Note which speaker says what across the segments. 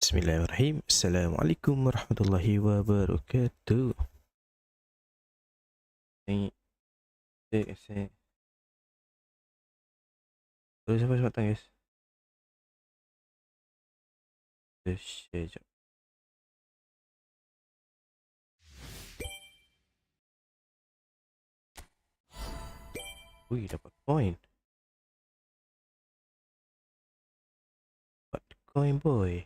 Speaker 1: Bismillahirrahmanirrahim. Assalamualaikum warahmatullahi wabarakatuh. Ni saya terus sampai sebatang guys. Kita share jap. Ui, dapat coin. Dapat coin boy.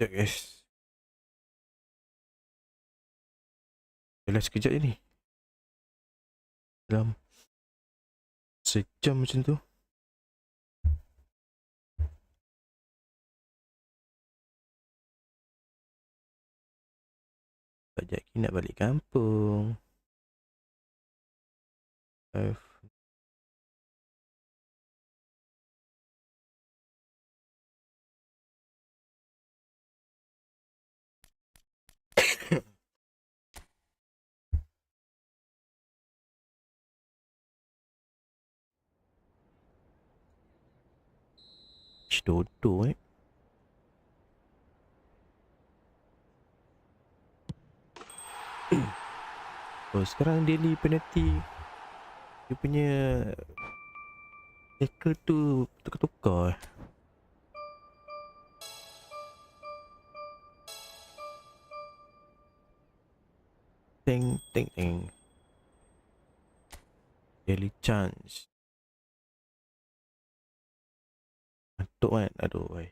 Speaker 1: Sekejap guys. Jelas sekejap je ni. Dalam sejam macam tu. Sekejap lagi nak balik kampung. Dodo Oh, sekarang daily penalty dia punya tackle tu tukar-tukar. Teng teng teng. Daily chance. Ngantuk kan? Aduh, wai.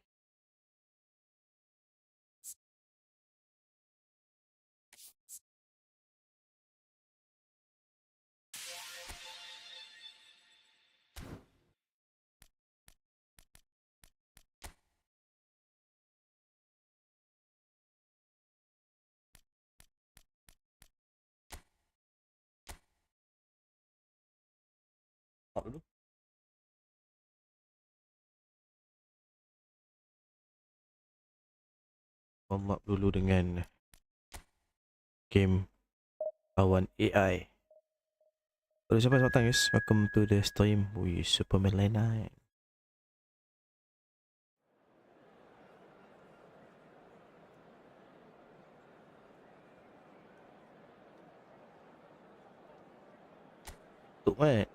Speaker 1: Stop dulu. Warm up dulu dengan game lawan AI. Hello, siapa datang guys? Welcome to the stream. Wih, Superman line night. Tuh, mat.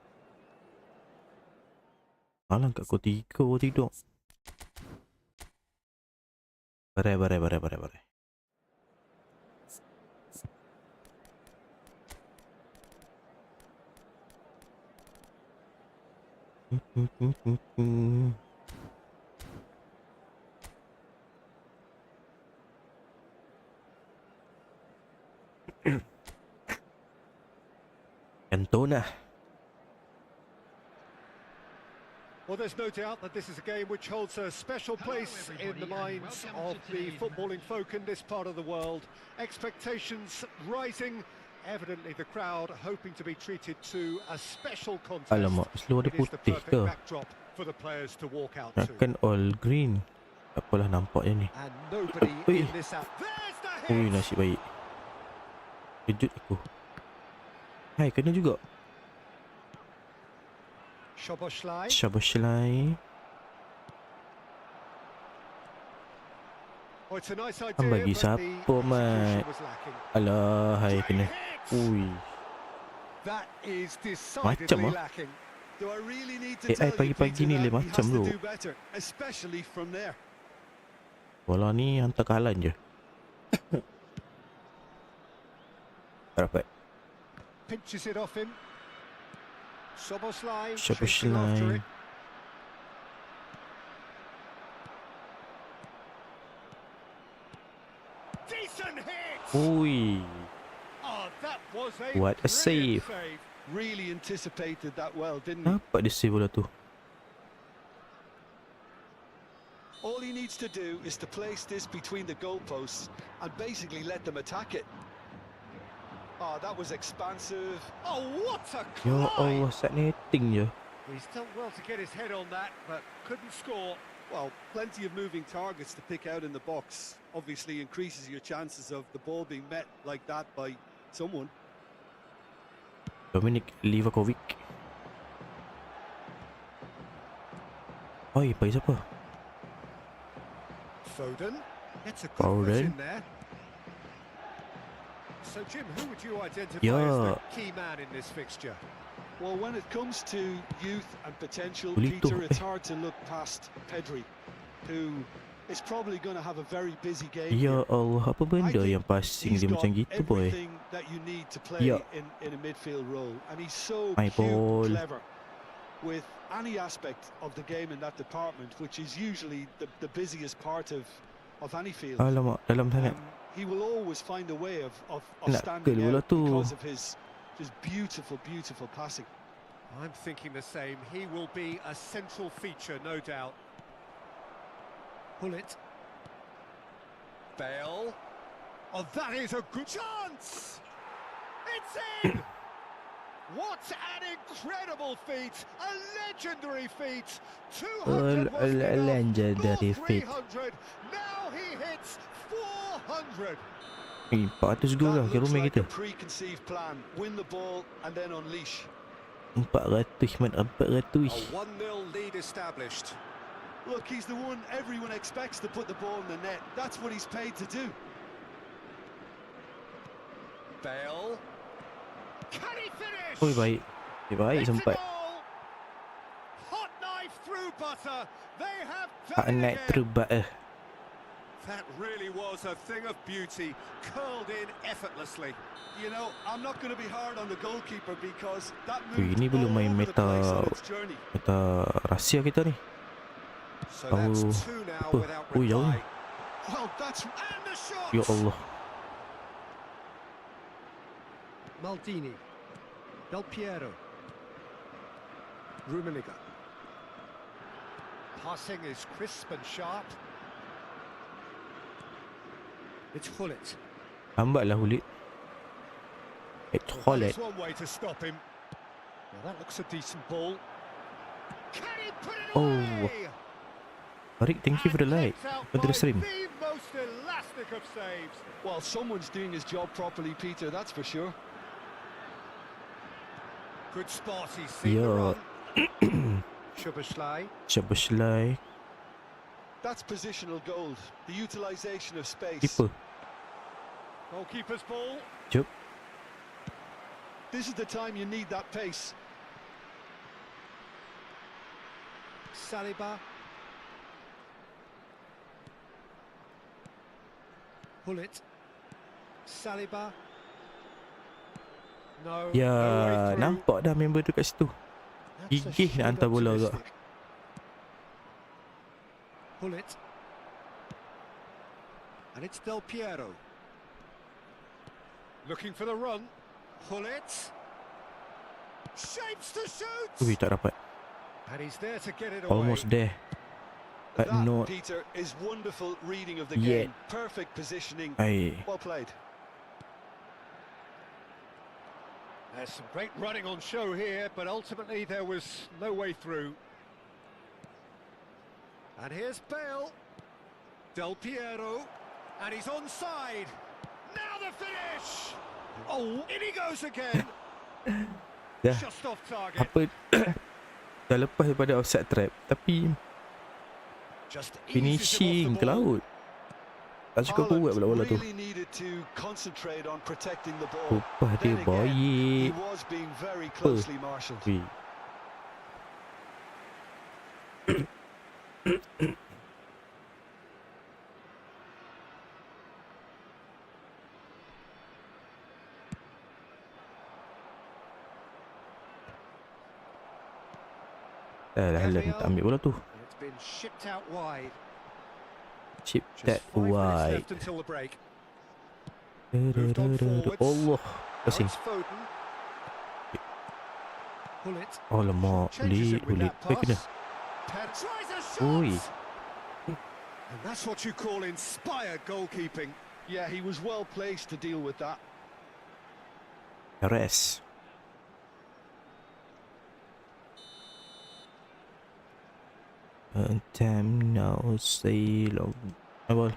Speaker 1: Malang kat kau tidur. Barai. Cantona.
Speaker 2: Well, there's no doubt that this is a game which holds a special place in the minds of the footballing folk in this part of the world. Expectations rising, evidently the crowd hoping to be treated to a special contest.
Speaker 1: Alamak, slow ada
Speaker 2: It is the
Speaker 1: putih
Speaker 2: perfect
Speaker 1: ke?
Speaker 2: backdrop for the players to walk out to.
Speaker 1: Nakkan all green. Apalah nampaknya ni.
Speaker 2: And nobody in this out. There's the hit.
Speaker 1: Ui, nasib baik. Kejut aku. Hai, kena juga. Shabashlai.
Speaker 2: Oh, it's a nice idea,
Speaker 1: Bagi
Speaker 2: but
Speaker 1: siapa,
Speaker 2: the
Speaker 1: mat?
Speaker 2: execution was lacking.
Speaker 1: Alah, hai kena. Ui.
Speaker 2: That is
Speaker 1: Macam
Speaker 2: decidedly
Speaker 1: ah.
Speaker 2: lacking. Do I really need to
Speaker 1: AI
Speaker 2: tell you,
Speaker 1: pagi-pagi
Speaker 2: Peter,
Speaker 1: ni
Speaker 2: that
Speaker 1: lain
Speaker 2: he
Speaker 1: macam
Speaker 2: has to
Speaker 1: tu.
Speaker 2: do better, especially from there.
Speaker 1: Bola ni hantar kahalan je. Dapat.
Speaker 2: Pinches it off him. Szoboszlai.
Speaker 1: Shabashlai.
Speaker 2: Decent hit.
Speaker 1: Ui.
Speaker 2: Oh, that was a
Speaker 1: What a
Speaker 2: brilliant
Speaker 1: save.
Speaker 2: Really anticipated that well, didn't he?
Speaker 1: Dapat dia save bola tu.
Speaker 2: All he needs to do is to place this between the goalposts and basically let them attack it. Oh, that was expansive. Oh, what a
Speaker 1: Ya
Speaker 2: climb!
Speaker 1: Allah, set netting je.
Speaker 2: He's done well to get his head on that, but couldn't score. Well, plenty of moving targets to pick out in the box. Obviously increases your chances of the ball being met like that by someone.
Speaker 1: Dominic Livakovic. Oi, bagi siapa?
Speaker 2: Foden gets a good
Speaker 1: Foden.
Speaker 2: foot in there. So Jim, who would you identify as
Speaker 1: Yeah.
Speaker 2: the key man in this fixture?
Speaker 3: Well, when it comes to youth and potential,
Speaker 1: Bolito,
Speaker 3: Peter, it's hard to look past Pedri, who is probably going to have a very busy game
Speaker 1: Ya
Speaker 3: here.
Speaker 1: Allah, apa
Speaker 3: I
Speaker 1: benda
Speaker 3: think
Speaker 1: yang passing
Speaker 3: he's
Speaker 1: dia
Speaker 3: got
Speaker 1: macam gitu, boy?
Speaker 3: everything that you need to play
Speaker 1: Yeah.
Speaker 3: in a midfield role, and he's so
Speaker 1: My
Speaker 3: cute
Speaker 1: ball.
Speaker 3: and clever with any aspect of the game in that department, which is usually the busiest part of any field.
Speaker 1: Alamak, dalam sangat.
Speaker 3: He will always find a way of
Speaker 1: Nak
Speaker 3: standing
Speaker 1: ke bola
Speaker 3: out
Speaker 1: tu?
Speaker 3: because of his beautiful, beautiful passing.
Speaker 2: I'm thinking the same. He will be a central feature, no doubt. Pull it. Bale. Oh, that is a good chance! It's in! What an incredible feat! A legendary feat! 200 was enough,
Speaker 1: legendary
Speaker 2: nor
Speaker 1: feat.
Speaker 2: 300. Now he hits 400.
Speaker 1: 400 gol lah,
Speaker 3: That
Speaker 1: kira
Speaker 3: looks
Speaker 1: rumah
Speaker 3: like
Speaker 1: kita.
Speaker 3: a preconceived plan. Win the ball and then unleash.
Speaker 1: 400 man, 400.
Speaker 2: A 1-0 lead established.
Speaker 3: Look, he's the one everyone expects to put the ball in the net. That's what he's paid to do.
Speaker 2: Bale. Can he finish?
Speaker 1: Oi, baik. Baik
Speaker 2: It's a
Speaker 1: sempat.
Speaker 2: goal. Hot knife through butter. They have
Speaker 1: Hak
Speaker 2: done it
Speaker 1: naik
Speaker 2: again.
Speaker 1: terbat
Speaker 2: That really was a thing of beauty, curled in effortlessly.
Speaker 3: You know, I'm not going to be hard on the goalkeeper because that
Speaker 1: Wih,
Speaker 3: moved
Speaker 1: ini belum
Speaker 3: all
Speaker 1: main
Speaker 3: over the
Speaker 1: meta
Speaker 3: place on its journey.
Speaker 1: meta rahsia kita ni.
Speaker 2: So that's
Speaker 1: Oh,
Speaker 2: two now
Speaker 1: apa?
Speaker 2: without
Speaker 1: Ui, jauh
Speaker 2: reply.
Speaker 1: ni.
Speaker 3: Well, that's
Speaker 2: And the shot!
Speaker 1: Ya Allah.
Speaker 2: Maldini. Del Piero. Rummenigge. Passing is crisp and sharp. It's Hullet.
Speaker 1: Lambatlah Hulit. It's
Speaker 2: That
Speaker 1: Hullet.
Speaker 2: is one way to stop him. Well, that looks a decent ball. Can he put it
Speaker 1: Oh.
Speaker 2: away?
Speaker 1: Farid, thank you for the
Speaker 2: And
Speaker 1: like.
Speaker 2: kept out
Speaker 1: Welcome to the
Speaker 2: by
Speaker 1: stream.
Speaker 2: The most elastic of saves.
Speaker 3: well, someone's doing his job properly, Peter. That's for sure.
Speaker 2: Good spot, he's seen the
Speaker 1: Yeah.
Speaker 2: run. Szoboszlai.
Speaker 1: Szoboszlai.
Speaker 3: That's positional gold. The utilisation of space.
Speaker 1: Keeper.
Speaker 2: Goalkeeper's ball.
Speaker 1: Jep.
Speaker 3: This is the time you need that pace.
Speaker 2: Saliba. Hullet. Saliba. No.
Speaker 1: Ya,
Speaker 2: no way through.
Speaker 1: nampak dah member tu kat situ.
Speaker 2: That's a
Speaker 1: Gigih
Speaker 2: shade
Speaker 1: nak hantar bola agak.
Speaker 2: optimistic. Hullet. And it's Del Piero. Looking for the run. Hullet. Shapes to shoot.
Speaker 1: Ui, tak dapat.
Speaker 2: And he's there to get it away.
Speaker 1: Almost there. But
Speaker 3: That,
Speaker 1: not.
Speaker 3: Peter, is wonderful reading of the
Speaker 1: Yet.
Speaker 3: game. Perfect positioning.
Speaker 1: Ai.
Speaker 3: Well played.
Speaker 2: There's some great running on show here, but ultimately there was no way through. And here's Bale. Del Piero. And he's onside. Now the finish! Oh, in he goes again.
Speaker 1: Dah.
Speaker 2: Just off target.
Speaker 1: Apa? Dah lepas daripada offside trap. Tapi
Speaker 2: Just eases him
Speaker 1: finishing
Speaker 2: off
Speaker 1: ke
Speaker 2: the ball.
Speaker 1: laut. Tak cukup kuat pula bola tu.
Speaker 3: really needed to concentrate on protecting the ball.
Speaker 1: Upah dia
Speaker 3: Then again, he
Speaker 1: baik.
Speaker 3: was being very closely marshalled.
Speaker 1: Ui. Dah Haaland tak ambil bola tu.
Speaker 2: And it's been shipped out wide.
Speaker 1: Chip
Speaker 2: Just
Speaker 1: that
Speaker 2: 5 minutes
Speaker 1: wide.
Speaker 2: left until the break. Moved on forwards.
Speaker 1: Allah.
Speaker 2: Now
Speaker 1: Passing.
Speaker 2: it's Foden. Hullet.
Speaker 1: Alamak.
Speaker 2: Changes
Speaker 1: Hulit.
Speaker 2: it with
Speaker 1: Hulit.
Speaker 2: that
Speaker 1: Baik kena.
Speaker 2: pass. Tries a shot.
Speaker 1: Oi.
Speaker 2: And that's what you call inspired goalkeeping.
Speaker 3: Yeah, he was well placed to deal with that.
Speaker 1: Rest. Time now. Say long. Ball.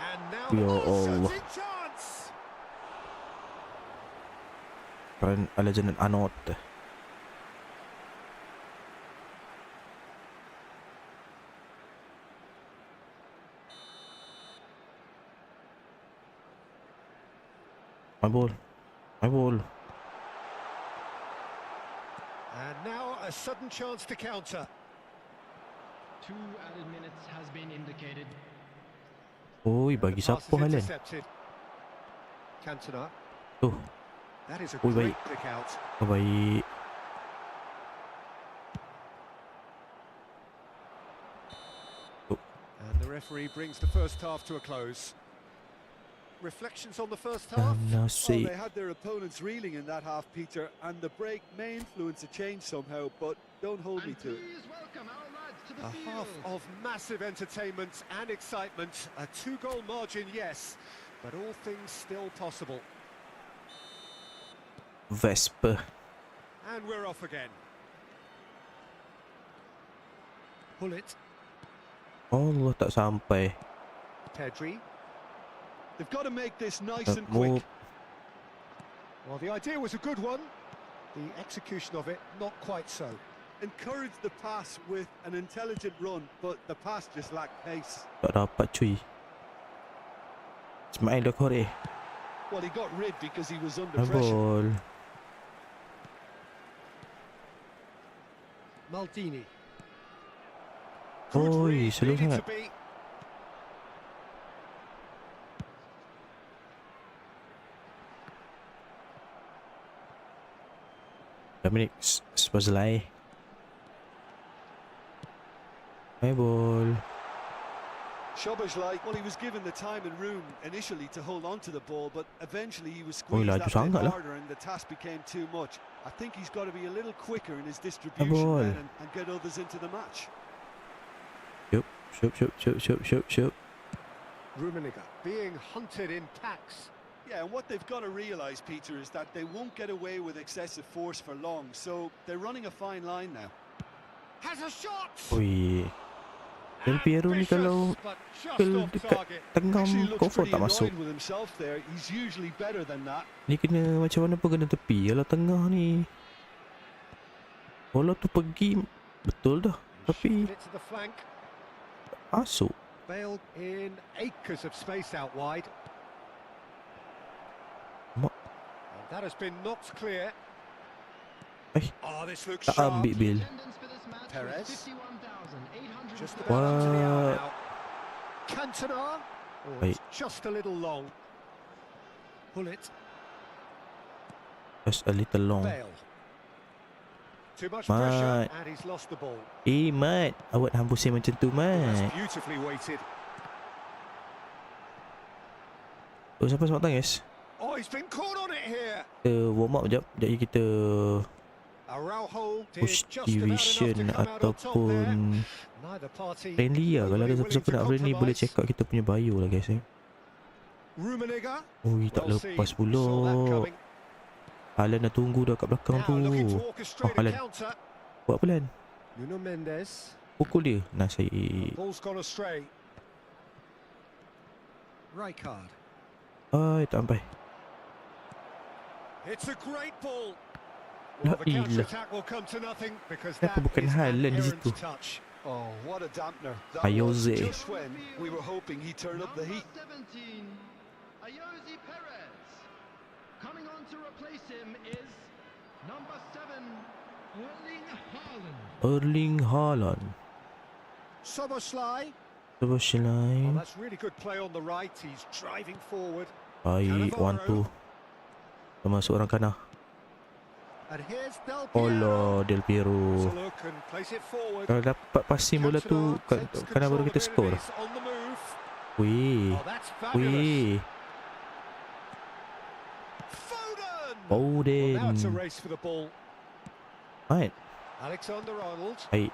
Speaker 2: And now
Speaker 1: Ya
Speaker 2: the
Speaker 1: Allah.
Speaker 2: shooting chance.
Speaker 1: Kan Alexander Arnold. My ball. My ball.
Speaker 2: And now a sudden chance to counter.
Speaker 4: 2 added minutes has been indicated.
Speaker 1: Oi,
Speaker 2: The
Speaker 1: bagi
Speaker 2: pass
Speaker 1: siapa
Speaker 2: is
Speaker 1: Haaland?
Speaker 2: intercepted. Cantona.
Speaker 1: Tu.
Speaker 2: That is a
Speaker 1: Oi,
Speaker 2: great
Speaker 1: baik.
Speaker 2: pick out.
Speaker 1: Oh, baik.
Speaker 2: And the referee brings the first half to a close. Reflections on the first half?
Speaker 1: Now
Speaker 3: Well,
Speaker 1: see.
Speaker 3: they had their opponents reeling in that half, Peter, and the break may influence a change somehow, but don't hold me
Speaker 4: And
Speaker 3: to it.
Speaker 4: please welcome our lads to the
Speaker 2: A
Speaker 4: field.
Speaker 2: half of massive entertainment and excitement. A 2-goal margin, yes, but all things still possible.
Speaker 1: Vesper.
Speaker 2: And we're off again. Pull it.
Speaker 1: Allah, tak sampai.
Speaker 2: Pedri.
Speaker 3: They've got to make this nice
Speaker 1: Tak
Speaker 3: and quick.
Speaker 1: move.
Speaker 2: Well, the idea was a good one. The execution of it, not quite so.
Speaker 3: Encourage the pass with an intelligent run, but the pass just lacked pace.
Speaker 1: Tak dapat cuy. Ismail dah korek.
Speaker 3: Well, he got rid because he was under
Speaker 1: My
Speaker 3: pressure.
Speaker 1: ball.
Speaker 2: Maldini. Could
Speaker 1: Oi,
Speaker 2: read,
Speaker 1: slow
Speaker 2: needed
Speaker 1: sangat.
Speaker 2: to be.
Speaker 1: Dominic Szoboszlai. My ball.
Speaker 3: Szoboszlai, well, he was given the time and room initially to hold on to the ball, but eventually he was
Speaker 1: Oi,
Speaker 3: squeezed
Speaker 1: laju
Speaker 3: that bit
Speaker 1: sangat lah.
Speaker 3: harder and the task became too much. I think he's got to be a little quicker in his
Speaker 1: ball.
Speaker 3: distribution then and get others into the match.
Speaker 1: Shoop.
Speaker 2: Rummenigge being hunted in packs.
Speaker 3: Yeah, and what they've got to realise, Peter, is that they won't get away with excessive force for long, so they're running a fine line now.
Speaker 2: Has a shot!
Speaker 1: Oi. Del Piero ni kalau
Speaker 2: Ambitious, but just
Speaker 1: kel
Speaker 2: off
Speaker 1: dekat
Speaker 2: target.
Speaker 1: tengah
Speaker 3: Actually looks
Speaker 1: cover
Speaker 3: pretty
Speaker 1: tak masuk.
Speaker 3: annoyed with himself there. He's usually better than that.
Speaker 1: Ni kena macam mana pun kena tepi. Kalau tengah ni bola tu pergi betul dah. Tapi
Speaker 2: Shifted it to the flank.
Speaker 1: masuk.
Speaker 2: Bale in acres of space out wide.
Speaker 1: Mak.
Speaker 2: And that has been knocked clear.
Speaker 1: Eh,
Speaker 2: Oh, this looks
Speaker 1: tak
Speaker 2: sharp.
Speaker 1: ambil Bil.
Speaker 4: Attendance for this match
Speaker 2: Perez.
Speaker 4: was 51,800.
Speaker 2: Just about up to the hour
Speaker 1: What?
Speaker 2: now. Cantona. Oh,
Speaker 1: Wait.
Speaker 2: it's just a little long. Pull it.
Speaker 1: Just a little long.
Speaker 2: Bale. Too much
Speaker 1: Mat.
Speaker 2: pressure and he's lost the ball.
Speaker 1: Mat, awak hambusin macam tu,
Speaker 2: Oh, that's
Speaker 1: Mat.
Speaker 2: beautifully weighted.
Speaker 1: Oh, siapa semak tangis?
Speaker 2: Oh, he's been caught on it here.
Speaker 1: Kita warm up sekejap. Sekejap lagi kita
Speaker 2: Araujo did
Speaker 1: push
Speaker 2: just about enough
Speaker 1: division
Speaker 2: to come out on top
Speaker 1: ataupun
Speaker 2: there. Neither party
Speaker 1: friendly lah. Kalau ada
Speaker 2: overly
Speaker 1: siapa-siapa
Speaker 2: willing
Speaker 1: nak
Speaker 2: to
Speaker 1: friendly boleh
Speaker 2: compromise.
Speaker 1: check out kita punya bio lah guys.
Speaker 2: Rummenigge.
Speaker 1: Ui, tak
Speaker 2: Well
Speaker 1: lepas
Speaker 2: seen.
Speaker 1: pula.
Speaker 2: Saw that coming.
Speaker 1: Haaland dah tunggu dah kat belakang
Speaker 2: Now looking to
Speaker 1: tu.
Speaker 2: orchestrate a
Speaker 1: Haaland.
Speaker 2: counter.
Speaker 1: Buat pelan.
Speaker 2: Nuno Mendes.
Speaker 1: Pukul dia. Nasib.
Speaker 2: Ball's gone astray. Rijkaard.
Speaker 1: Ai, tak sampai.
Speaker 2: It's a great ball.
Speaker 1: La
Speaker 2: Well, the counter
Speaker 1: ilah.
Speaker 2: attack will come to nothing because
Speaker 1: Kenapa
Speaker 2: that
Speaker 1: bukan
Speaker 2: is an
Speaker 1: Haaland di
Speaker 2: errant
Speaker 1: situ?
Speaker 2: touch.
Speaker 3: Oh, what a dampener. That
Speaker 1: Ayoze.
Speaker 3: was just when we were hoping he'd turn up the heat.
Speaker 4: Number 17, Ayoze Perez. Coming on to replace him is number 7, Erling Haaland.
Speaker 1: Erling Haaland.
Speaker 2: Szoboszlai.
Speaker 1: Coba
Speaker 2: Oh,
Speaker 1: selain.
Speaker 2: that's really good play on the right. He's driving forward.
Speaker 1: Baik, one two. Termasuk orang kanan.
Speaker 2: And here's Del Piero.
Speaker 1: Allah, Del
Speaker 2: Has
Speaker 1: Piero.
Speaker 2: a look and place it forward.
Speaker 1: Kalau dapat passing bola tu
Speaker 2: Cantona takes
Speaker 1: kanan baru
Speaker 2: control
Speaker 1: kita
Speaker 2: of it
Speaker 1: skor.
Speaker 2: and he's on the move.
Speaker 1: Weh.
Speaker 2: Oh, that's fabulous.
Speaker 1: Weh.
Speaker 2: Foden.
Speaker 1: Oh,
Speaker 2: Well, now it's a
Speaker 1: then.
Speaker 2: race for the ball.
Speaker 1: Right.
Speaker 2: Alexander-Arnold.
Speaker 1: Baik.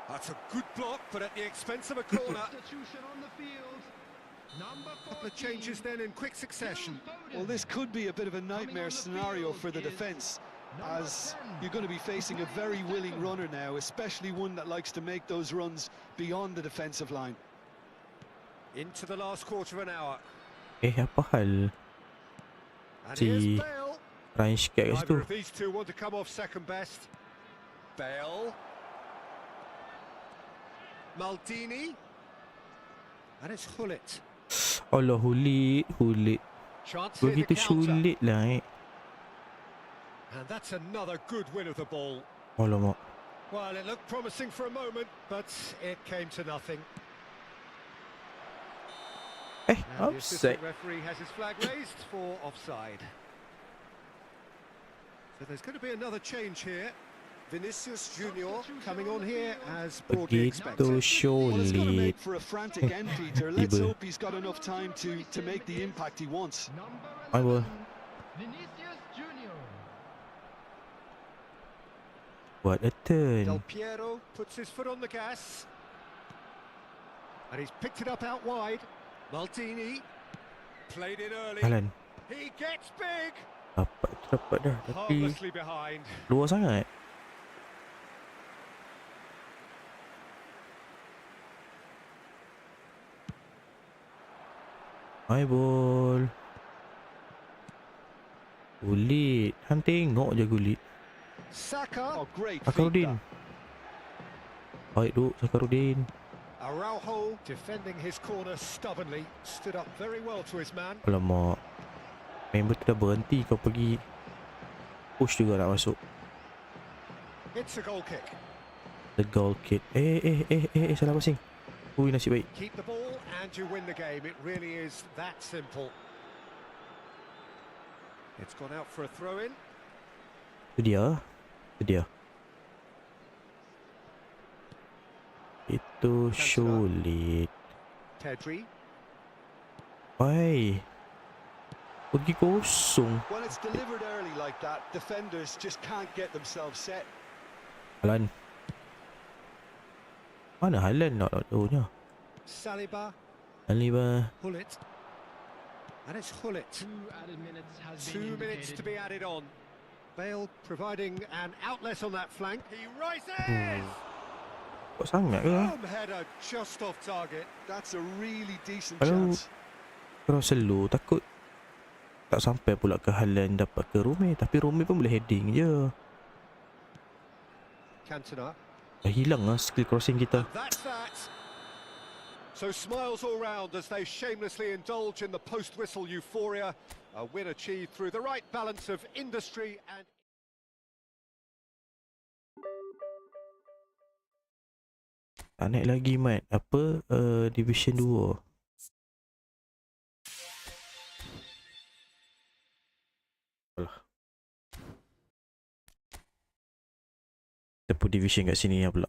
Speaker 2: That's a good block, but at the expense of a corner.
Speaker 4: Substitution on the field. Number
Speaker 2: Couple of
Speaker 4: 14,
Speaker 2: changes then in quick succession.
Speaker 3: Well, this could be a bit of a nightmare scenario for the defence, as you're going to be facing a very willing runner now, especially one that likes to make those runs beyond the defensive line.
Speaker 2: Into the last quarter of an hour.
Speaker 1: Apa hal?
Speaker 2: And
Speaker 1: Si
Speaker 2: here's Bale.
Speaker 1: Ryan sikit kat situ.
Speaker 2: Neither of these two want to come off second best. Bale. Maldini. And it's Hullet.
Speaker 1: Allah, Hulit.
Speaker 2: Chance here to
Speaker 1: Begitu
Speaker 2: counter.
Speaker 1: sulit lah
Speaker 2: And that's another good win of the ball.
Speaker 1: Alamak.
Speaker 2: Well, it looked promising for a moment, but it came to nothing. And the
Speaker 1: Offside.
Speaker 2: assistant referee has his flag raised for offside. So there's going to be another change here. Vinicius Junior coming on here as broadly expected.
Speaker 1: Begitu
Speaker 3: Well, it's going to
Speaker 1: sulit.
Speaker 3: make for a frantic end, Peter. Let's hope he's got enough time to make the impact he wants.
Speaker 1: I will.
Speaker 4: Vinicius Junior.
Speaker 1: What a
Speaker 2: Del
Speaker 1: turn.
Speaker 2: Piero puts his foot on the gas. And he's picked it up out wide. Maldini played it early.
Speaker 1: Alan.
Speaker 2: He gets big.
Speaker 1: Dapat dah. Tapi
Speaker 2: Harmlessly behind.
Speaker 1: luar sangat. High ball. Gulit. Han tengok je gulit.
Speaker 2: Saka.
Speaker 3: Oh, great feat,
Speaker 1: Sakarudin.
Speaker 3: that.
Speaker 1: Baik duk Sakarudin.
Speaker 2: Araujo defending his corner stubbornly. Stood up very well to his man.
Speaker 1: Alamak. Member tu dah berhenti, kau pergi push juga nak masuk.
Speaker 2: It's a goal kick.
Speaker 1: The goal kick. Salah passing. Ui, nasib baik.
Speaker 2: Keep the ball and you win the game. It really is that simple. It's gone out for a throw-in.
Speaker 1: Itu dia. Itu dia. Itu sulit.
Speaker 2: Pedri.
Speaker 1: Why? Pergi kosong.
Speaker 3: When it's delivered early like that, defenders just can't get themselves set.
Speaker 1: Halan. Mana Halan nak nya?
Speaker 2: Saliba.
Speaker 1: Saliba.
Speaker 2: Hullet. And it's Hullet.
Speaker 4: 2 added minutes has
Speaker 2: 2
Speaker 4: been
Speaker 2: minutes to
Speaker 4: indicated.
Speaker 2: be added on. Bale providing an outlet on that flank. He rises!
Speaker 1: Kok sangat ke?
Speaker 2: Boom header just off target.
Speaker 3: That's a really decent
Speaker 1: Kalau
Speaker 3: chance.
Speaker 1: kalau slow takut tak sampai pula ke Halan dapat ke Rome, tapi Rome pun boleh heading je.
Speaker 2: Cantona.
Speaker 1: Dah hilang lah skill crossing kita.
Speaker 2: That's that. So smiles all round as they shamelessly indulge in the post-whistle euphoria. A win achieved through the right balance of industry and...
Speaker 1: Tak naik lagi Mat. Apa? Division 2. Alah. Kita pun division kat sini lah pula.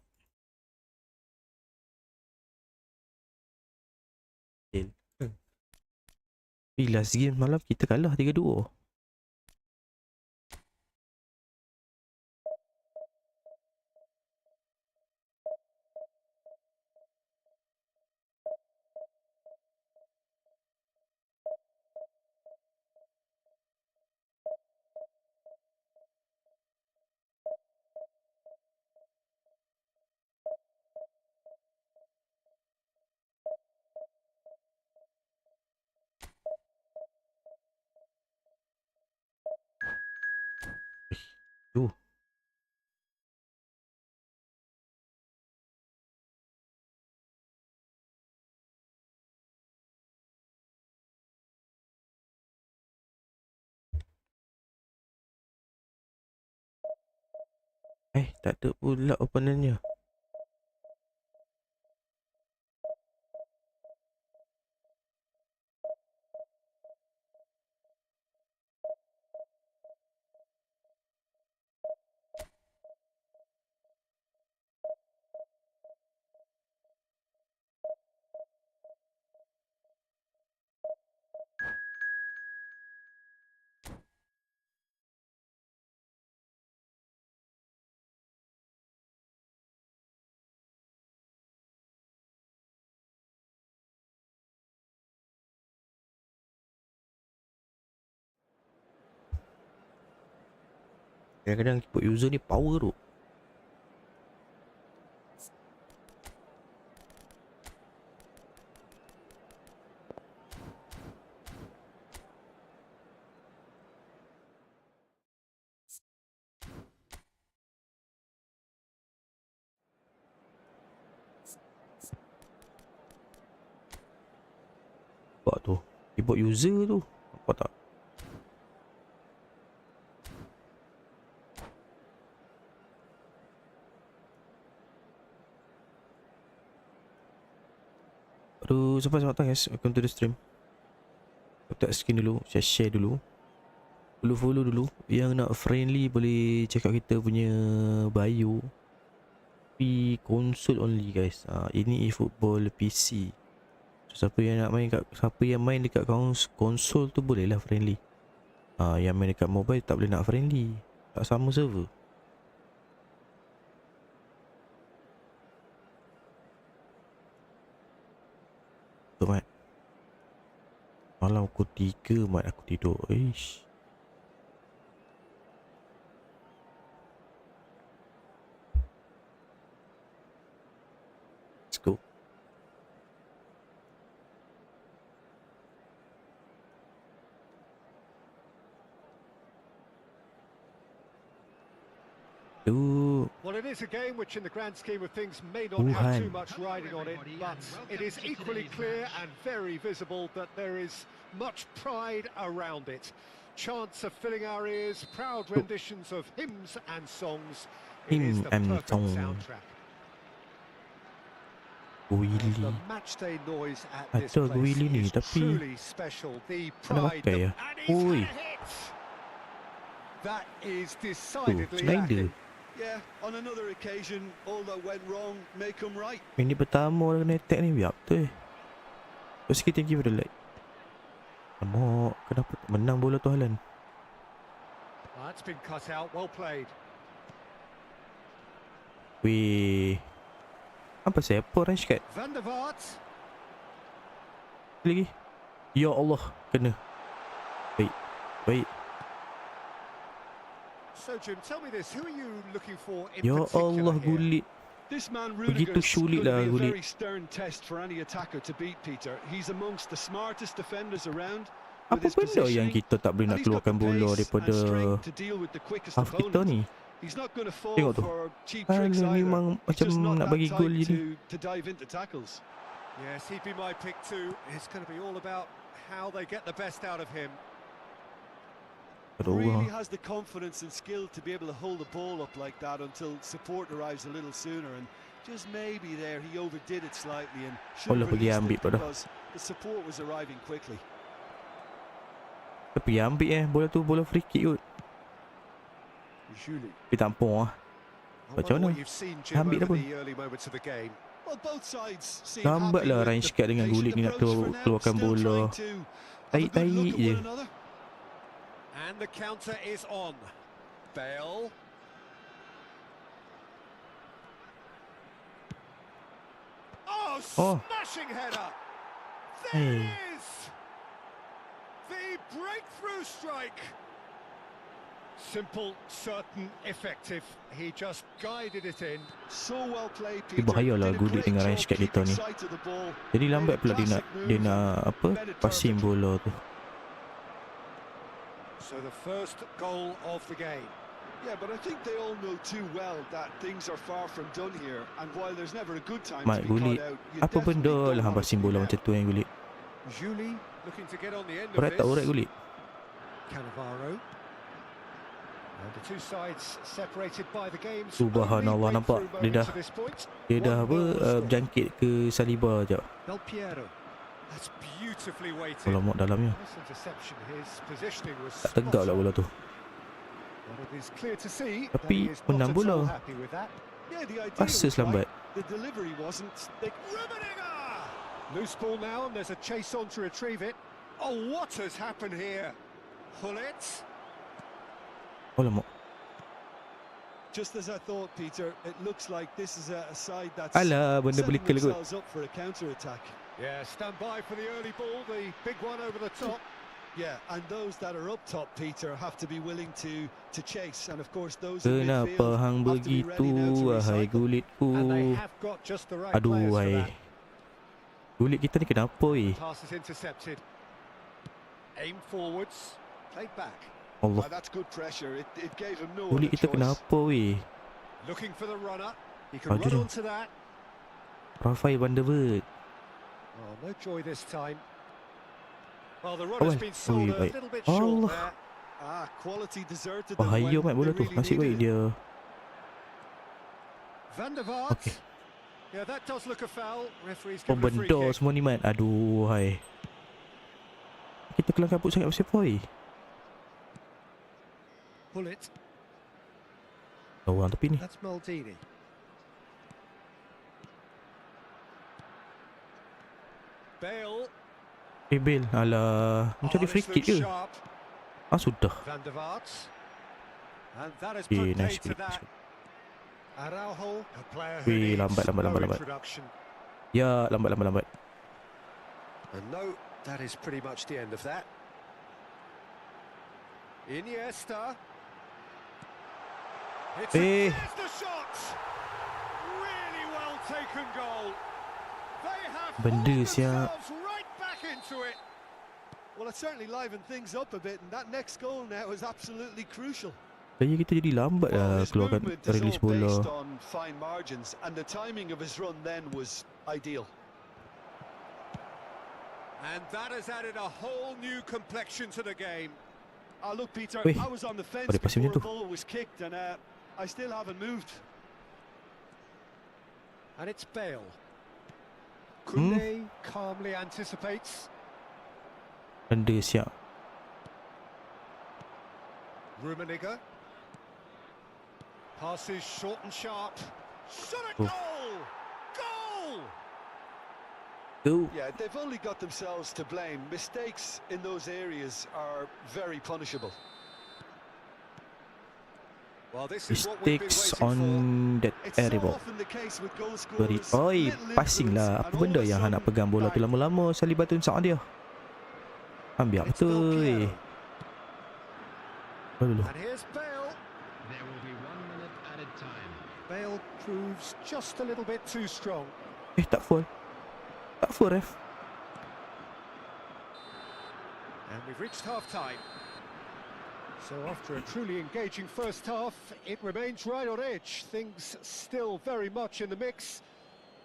Speaker 1: Last game malam kita kalah 3-2. Tu. Tak ada pula opponentnya. Kadang-kadang keyboard user ni power tu. Nampak tu. Keyboard user tu. Nampak tak? Aduh, sampai selamat datang guys. Welcome to the stream. Tak skin dulu, share dulu. Follow dulu. Yang nak friendly boleh check out kita punya bio. Tapi console only guys. Ini eFootball PC. So, siapa yang main dekat konsol tu boleh lah friendly. Yang main dekat mobile tak boleh nak friendly. Tak sama server. Tu mat. Malam pukul 3 mat aku tidur. Ish. Let's go.
Speaker 2: Well, it is a game which in the grand scheme of things may not have too much riding on it, but it is equally clear and very visible that there is much pride around it. Chants are filling our ears, proud renditions of hymns and songs. It is the perfect soundtrack. The matchday noise at this place is truly special. The pride, and he's had it. That is decidedly lacking.
Speaker 3: Yeah, on another occasion, all that went wrong may come right.
Speaker 1: Minit pertama orang kena attack ni biar betul sikit thank you for the like. Alamak, kenapa tak menang bola tu Haaland?
Speaker 2: That's been cut out, well played.
Speaker 1: Weh. Apa siapa range kat?
Speaker 2: Van der Vaart.
Speaker 1: Lagi. Ya Allah, kena. Baik.
Speaker 2: So Jim, tell me this, who are you looking for in
Speaker 1: Ya
Speaker 2: particular
Speaker 1: Allah,
Speaker 2: here?
Speaker 1: gulit.
Speaker 3: This man
Speaker 1: Begitu
Speaker 3: Rudiger's
Speaker 1: sulit
Speaker 3: going
Speaker 1: lah
Speaker 3: to be a
Speaker 1: gulit.
Speaker 3: very stern test for any attacker to beat, Peter. He's amongst the smartest defenders around.
Speaker 1: Apa benda yang kita tak boleh nak keluarkan bola daripada half kita ni?
Speaker 3: He's not going to fall
Speaker 1: Tengok tu.
Speaker 3: for cheap tricks either.
Speaker 1: Memang macam nak bagi gol je ni.
Speaker 3: To dive into tackles.
Speaker 2: Yes, he'd be my pick too. It's going to be all about how they get the best out of him.
Speaker 3: Really has the confidence and skill to be able to hold the ball up like that until support arrives a little sooner, and just maybe there he overdid it slightly and should have released it because the support was arriving quickly.
Speaker 1: Tapi ambil bola tu bola free kick kot. Tapi tampung macam mana? Ambil dah pun. Lambat lah Ryan Shkat dengan gulit ni nak keluarkan bola. Tarik je.
Speaker 2: And the counter is on. Bale. Oh, smashing header. There it is. The breakthrough strike. Simple, certain, effective. He just guided it in.
Speaker 3: So well played, Peter.
Speaker 1: Bahayalah gulit dengan Ryan Shkat kita ni. Jadi lambat pula dia nak apa? Passing bola tu.
Speaker 2: So the first goal of the game.
Speaker 3: Yeah, but I think they all know too well that things are far from done here, and while there's never a good time
Speaker 1: to be caught out, apa benda lah hang passing bola macam tu yang gulit.
Speaker 2: Julie looking to get on the end of
Speaker 1: Berat tak urat gulit.
Speaker 2: Cannavaro. And the two sides separated by the game.
Speaker 1: Subhanallah, nampak dia dah apa berjangkit ke Saliba jap.
Speaker 2: Del Piero. That's beautifully weighted.
Speaker 1: Kalau mak dalamnya. Tak tegak lah bola tu. Tapi menang bola. Passes lambat.
Speaker 2: Loose ball now and there's a chase on to retrieve it. Oh, what has happened here? Hullet.
Speaker 1: Oh lama.
Speaker 3: Just as I thought, Peter, it looks like this is a side that's
Speaker 1: alah, benda boleh kill kot.
Speaker 3: up for a counter attack.
Speaker 2: Yeah, stand by for the early ball, the big one over the top.
Speaker 3: Yeah, and those that are up top, Peter, have to be willing to chase, and of course those in midfield
Speaker 1: kenapa hang
Speaker 3: have to be ready now
Speaker 1: begitu,
Speaker 3: to
Speaker 1: wahai
Speaker 3: recycle.
Speaker 1: gulitku?
Speaker 2: And they have got just the right
Speaker 1: Aduh,
Speaker 2: players for
Speaker 1: wahai.
Speaker 2: that.
Speaker 1: Gulit kita ni kenapa
Speaker 2: Pass is intercepted. Aim forwards, played back.
Speaker 1: Allah.
Speaker 3: That's good pressure. It gave him no
Speaker 1: Gulit
Speaker 3: other
Speaker 1: kita
Speaker 3: choice.
Speaker 1: kenapa
Speaker 2: Looking for the runner. He can
Speaker 1: Aduh.
Speaker 2: run onto that.
Speaker 1: Rafael van der Vaart.
Speaker 2: Oh, no joy this time. Well, the run has been sold a little bit short there.
Speaker 3: Quality deserted them
Speaker 1: Bahaya
Speaker 3: when
Speaker 1: mat bola
Speaker 3: they
Speaker 1: tu.
Speaker 3: really
Speaker 1: Nasib baik
Speaker 3: needed it.
Speaker 1: dia.
Speaker 2: Van der Vaart.
Speaker 1: Okay.
Speaker 2: Yeah, that does look a foul. Referee's given a free
Speaker 1: Benda
Speaker 2: kick.
Speaker 1: semua ni mat. Aduh hai. Kita kelang kabut sangat pasal poi.
Speaker 2: Pull it.
Speaker 1: Orang tepi ni.
Speaker 2: That's Maldini. Bale.
Speaker 1: Bale. Alah. Macam dia free kick ke? Sudah.
Speaker 2: Van der Vaart. And that has
Speaker 1: Okay,
Speaker 2: put
Speaker 1: nice
Speaker 2: paid to
Speaker 1: pick.
Speaker 2: that. Araujo, a player who
Speaker 1: Weh,
Speaker 2: needs
Speaker 1: lambat.
Speaker 2: no introduction.
Speaker 1: Ya, lambat.
Speaker 2: And no, that is pretty much the end of that. Iniesta. Here's the shot. Really well taken goal. They have
Speaker 1: Benda
Speaker 2: hauled
Speaker 1: siap.
Speaker 2: themselves right back into it.
Speaker 3: Well, it certainly livened things up a bit, and that next goal now is absolutely crucial.
Speaker 1: Kayaknya kita jadi lambat
Speaker 3: Well,
Speaker 1: lah
Speaker 3: his
Speaker 1: keluarkan
Speaker 3: movement is
Speaker 1: release
Speaker 3: all based
Speaker 1: bola.
Speaker 3: on fine margins, and the timing of his run then was ideal.
Speaker 2: And that has added a whole new complexion to the game.
Speaker 3: Look, Peter,
Speaker 1: Weh,
Speaker 3: I was on the fence
Speaker 1: dia pasal
Speaker 3: before
Speaker 1: macam
Speaker 3: the
Speaker 1: tu.
Speaker 3: ball was kicked, and I still haven't moved.
Speaker 2: And it's Bale. Koundé calmly anticipates.
Speaker 1: Benda siap.
Speaker 2: Rummenigge. Passes short and sharp. Shot a
Speaker 1: Oh.
Speaker 2: goal! Goal!
Speaker 1: Go.
Speaker 3: Yeah, they've only got themselves to blame. Mistakes in those areas are very punishable.
Speaker 2: Well, this is what we've been
Speaker 1: Mistakes
Speaker 2: waiting
Speaker 1: on that
Speaker 3: It's so
Speaker 1: area.
Speaker 3: often the case with goal
Speaker 1: Beri.
Speaker 3: scorers.
Speaker 1: Oi,
Speaker 3: little
Speaker 1: passing
Speaker 3: influence,
Speaker 1: lah.
Speaker 3: and
Speaker 1: Apa
Speaker 3: all
Speaker 1: benda
Speaker 3: of a
Speaker 1: yang Han nak
Speaker 3: sudden,
Speaker 1: pegang bola tu
Speaker 3: bang.
Speaker 1: lama-lama sekali batu sak dia. Ambil
Speaker 2: It's Del
Speaker 1: betul.
Speaker 2: Piero.
Speaker 1: Dulu.
Speaker 2: And here's Bale.
Speaker 4: There will be 1 minute added time.
Speaker 2: Bale proves just a little bit too strong.
Speaker 1: Tak full. Tak full ref.
Speaker 2: And we've reached half-time. So after a truly engaging first half, it remains right on edge. Things still very much in the mix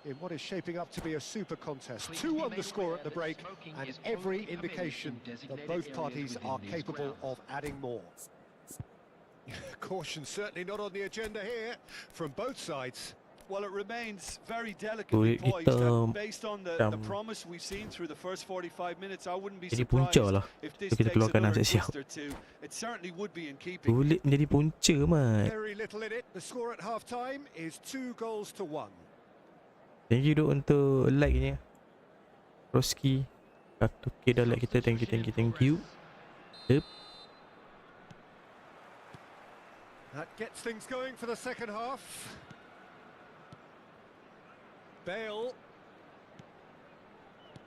Speaker 2: in what is shaping up to be a super contest. 2 on the score at the break, and every indication that both parties are capable of adding more. Caution certainly not on the agenda here from both sides.
Speaker 3: Well, it remains very delicately poised, and based on the promise we've seen through the first 45 minutes, I wouldn't be
Speaker 1: Jadi
Speaker 3: surprised
Speaker 1: punca lah.
Speaker 3: if this
Speaker 1: Kita
Speaker 3: takes
Speaker 1: keluarkan
Speaker 3: another
Speaker 1: siap-siap.
Speaker 3: twist or two. It certainly would be in keeping.
Speaker 1: Kulit menjadi punca mat.
Speaker 2: Very little in it. The score at half-time is 2 goals to 1.
Speaker 1: Thank you duk untuk like-nya. Roski. Okay dah like kita. Thank you. Yep.
Speaker 2: That gets things going for the second half. Bale.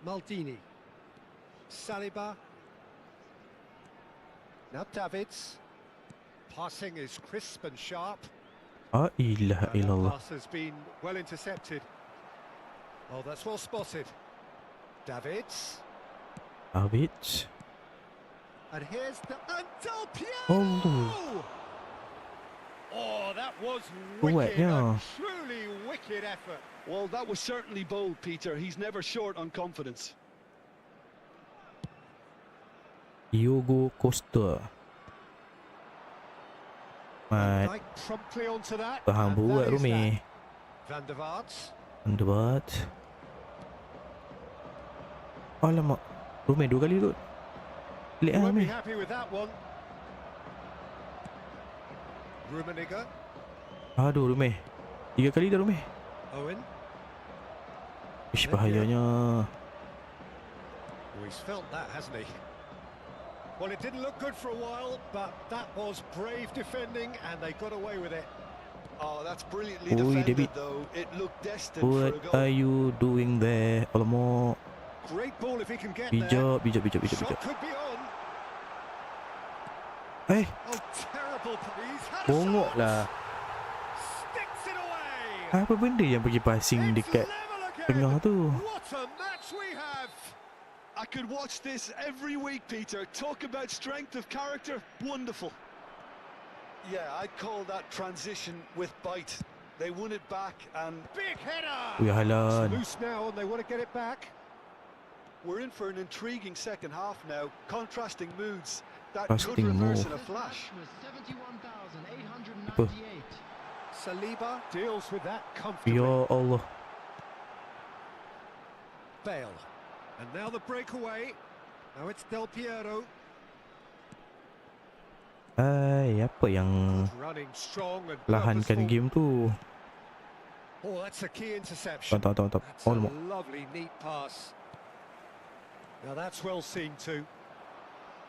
Speaker 2: Maldini. Saliba. Now Davids. Passing is crisp and sharp.
Speaker 1: Ilaha
Speaker 2: That
Speaker 1: illallah.
Speaker 2: pass has been well intercepted. Oh, that's well spotted. Davids.
Speaker 1: Davids.
Speaker 2: And here's and Del Piero!
Speaker 1: Oh.
Speaker 2: Oh, that was
Speaker 1: Kuat
Speaker 2: wicked. A
Speaker 1: ya.
Speaker 2: truly wicked effort.
Speaker 3: Well, that was certainly bold, Peter. He's never short on confidence.
Speaker 1: Diogo Costa. Mat.
Speaker 2: Like promptly onto that.
Speaker 1: Faham
Speaker 2: and
Speaker 1: buat
Speaker 2: that is
Speaker 1: Rumi.
Speaker 2: that. Van der Vaart.
Speaker 1: Underbat. Alamak. Rumi 2 kali tu. Pelik
Speaker 2: You
Speaker 1: lah
Speaker 2: won't
Speaker 1: Rumi.
Speaker 2: be happy with that one. Rummenigge.
Speaker 1: Aduh Rumi. 3 kali dah Rumi.
Speaker 2: Owen.
Speaker 1: Ish bahayanya.
Speaker 2: Oh, he's felt that, hasn't he? Well, it didn't look good for a while, but that was brave defending, and they got away with it.
Speaker 3: Oh, that's brilliantly
Speaker 1: Oi,
Speaker 3: defended,
Speaker 1: David.
Speaker 3: though. It looked destined
Speaker 1: What
Speaker 3: for a
Speaker 1: are
Speaker 3: goal.
Speaker 1: you doing there? Alamak.
Speaker 2: Great ball if he can get there.
Speaker 1: Bijak.
Speaker 2: Shot could be on.
Speaker 1: Eh,
Speaker 2: Oh, terrible. He's had a
Speaker 1: bongok
Speaker 2: shot.
Speaker 1: lah.
Speaker 2: Sticks it away.
Speaker 1: Apa benda yang pergi passing
Speaker 2: It's
Speaker 1: dekat
Speaker 2: level again.
Speaker 1: tengah tu?
Speaker 2: What a match we have.
Speaker 3: I could watch this every week, Peter. Talk about strength of character. Wonderful. Yeah, I'd call that transition with bite. They won it back, and
Speaker 2: Big header.
Speaker 1: Ui halan.
Speaker 2: Loose now, and they want to get it back.
Speaker 3: We're in for an intriguing second half now. Contrasting moods that could
Speaker 1: Contrasting
Speaker 3: reverse
Speaker 1: mood.
Speaker 3: in a flash.
Speaker 4: Was 71,898.
Speaker 1: Apa?
Speaker 2: Saliba deals with that comfortably.
Speaker 1: Ya Allah.
Speaker 2: Bale. And now the breakaway. Now it's Del Piero.
Speaker 1: Apa yang
Speaker 2: Running strong and
Speaker 1: lahankan
Speaker 2: purposeful.
Speaker 1: game tu?
Speaker 2: Oh, that's a key interception.
Speaker 1: Tak.
Speaker 2: That's
Speaker 1: Oh,
Speaker 2: a
Speaker 1: lama.
Speaker 2: lovely, neat pass. Now that's well seen too.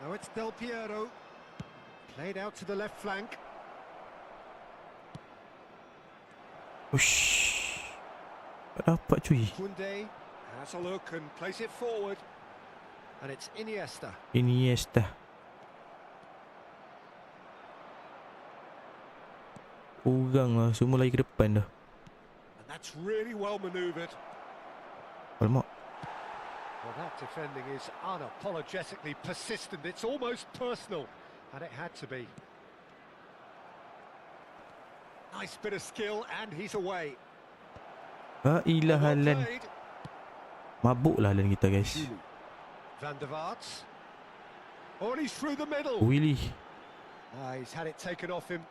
Speaker 2: Now it's Del Piero. Played out to the left flank.
Speaker 1: Ush. Tak dapat cuy.
Speaker 2: Koundé has a look and plays it forward. And it's Iniesta.
Speaker 1: Iniesta. Orang lah, semua lari ke depan dah.
Speaker 2: And that's really well manoeuvred.
Speaker 1: Alamak.
Speaker 2: Well, that defending is unapologetically persistent. It's almost personal. And it had to be. Nice bit of skill, and he's away.
Speaker 1: Ha ilah
Speaker 2: Well
Speaker 1: Haaland.
Speaker 2: played.
Speaker 1: Mabuk lah Haaland kita guys.
Speaker 2: Van der Vaart. Oh, and he's through the middle.
Speaker 1: Willy.
Speaker 2: He's had it taken off him.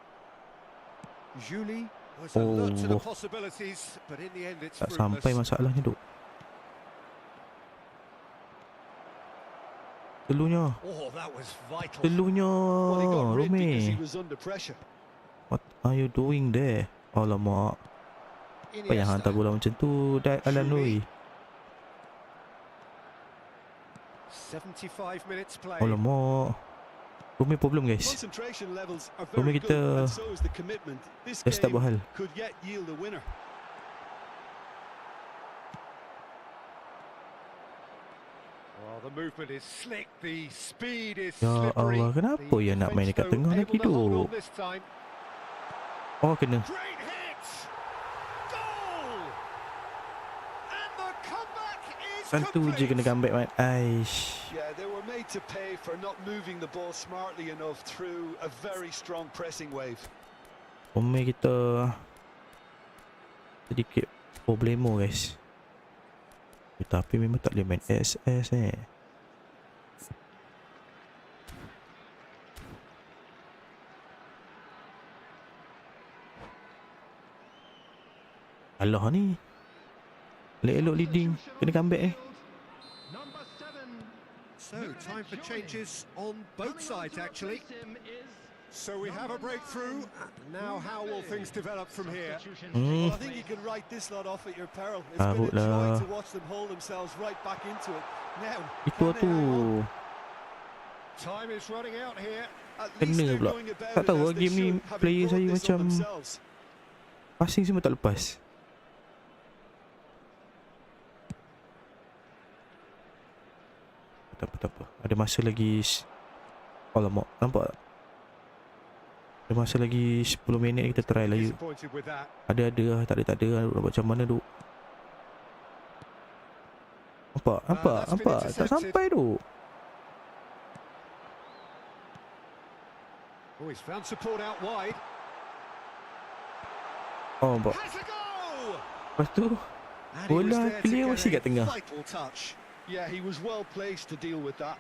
Speaker 2: Julie was alert to the
Speaker 1: Oh.
Speaker 2: possibilities, but in the end it's
Speaker 1: Tak sampai
Speaker 2: fruitless.
Speaker 1: masalahnya duk. Telunya.
Speaker 2: Oh, that was vital.
Speaker 1: Telunya.
Speaker 3: Well, he got rid because he
Speaker 1: Rome.
Speaker 3: was under pressure.
Speaker 1: What are you doing there? Alamak. Apa yang hantar bola macam tu? Alan Nui.
Speaker 2: 75 minutes play.
Speaker 1: Alamak. Rome problem guys.
Speaker 3: Concentration levels are
Speaker 1: Rome
Speaker 3: very
Speaker 1: kita
Speaker 3: good, and so is the commitment. This
Speaker 1: dah start
Speaker 3: game
Speaker 1: buat hal.
Speaker 3: could yet yield a winner.
Speaker 2: Well, the movement is slick, the speed is
Speaker 1: Ya
Speaker 2: slippery.
Speaker 1: Allah, kenapa
Speaker 2: The
Speaker 1: ya nak main dekat
Speaker 2: defence,
Speaker 1: tengah
Speaker 2: though,
Speaker 1: lagi
Speaker 2: able to hold
Speaker 1: tu?
Speaker 2: on this time.
Speaker 1: Oh kena.
Speaker 2: Great hit! Goal! And the comeback is
Speaker 1: Satu je kena
Speaker 2: complete.
Speaker 1: comeback man. Aish.
Speaker 3: Yeah, they were made to pay for not moving the ball smartly enough through a very strong pressing wave.
Speaker 1: Rome kita sedikit problemo guys. Tapi memang tak boleh main SS Alah ni. Elok-elok leading. Kena comeback ni.
Speaker 4: Number 7.
Speaker 2: So, time for changes on both sides actually. So we have a breakthrough. Now how will things develop from here?
Speaker 3: Well, I think you can write this lot off at your peril. It's been a
Speaker 1: Kabut
Speaker 3: joy
Speaker 1: lah.
Speaker 3: to watch them hold themselves right back into it. Now,
Speaker 1: Itu
Speaker 3: can they
Speaker 1: tu.
Speaker 3: hang on?
Speaker 2: Time is running out here.
Speaker 3: At least
Speaker 1: Kena
Speaker 3: they're
Speaker 1: pula.
Speaker 3: going about
Speaker 1: Tak
Speaker 3: it
Speaker 1: tahu
Speaker 3: as
Speaker 1: lah
Speaker 3: they
Speaker 1: game ni
Speaker 3: should, having
Speaker 1: player
Speaker 3: brought
Speaker 1: saya
Speaker 3: this on
Speaker 1: macam
Speaker 3: themselves.
Speaker 1: passing semua tak lepas. Tak apa. Ada masa lagi. Alamak, nampak tak? Ada masa lagi 10 minit kita try lagi.
Speaker 2: Disappointed with that.
Speaker 1: Ada lah, tak ada lah. Nak buat macam mana duk. Nampak. Tak sampai tu.
Speaker 2: Oh, he's found support out wide.
Speaker 1: Oh, nampak.
Speaker 2: Has a go!
Speaker 1: Lepas tu,
Speaker 2: And he was
Speaker 1: bola
Speaker 2: there to
Speaker 1: clear
Speaker 2: get
Speaker 1: masih
Speaker 2: a
Speaker 1: kat tengah.
Speaker 2: vital touch.
Speaker 3: Yeah, he was well placed to deal with that.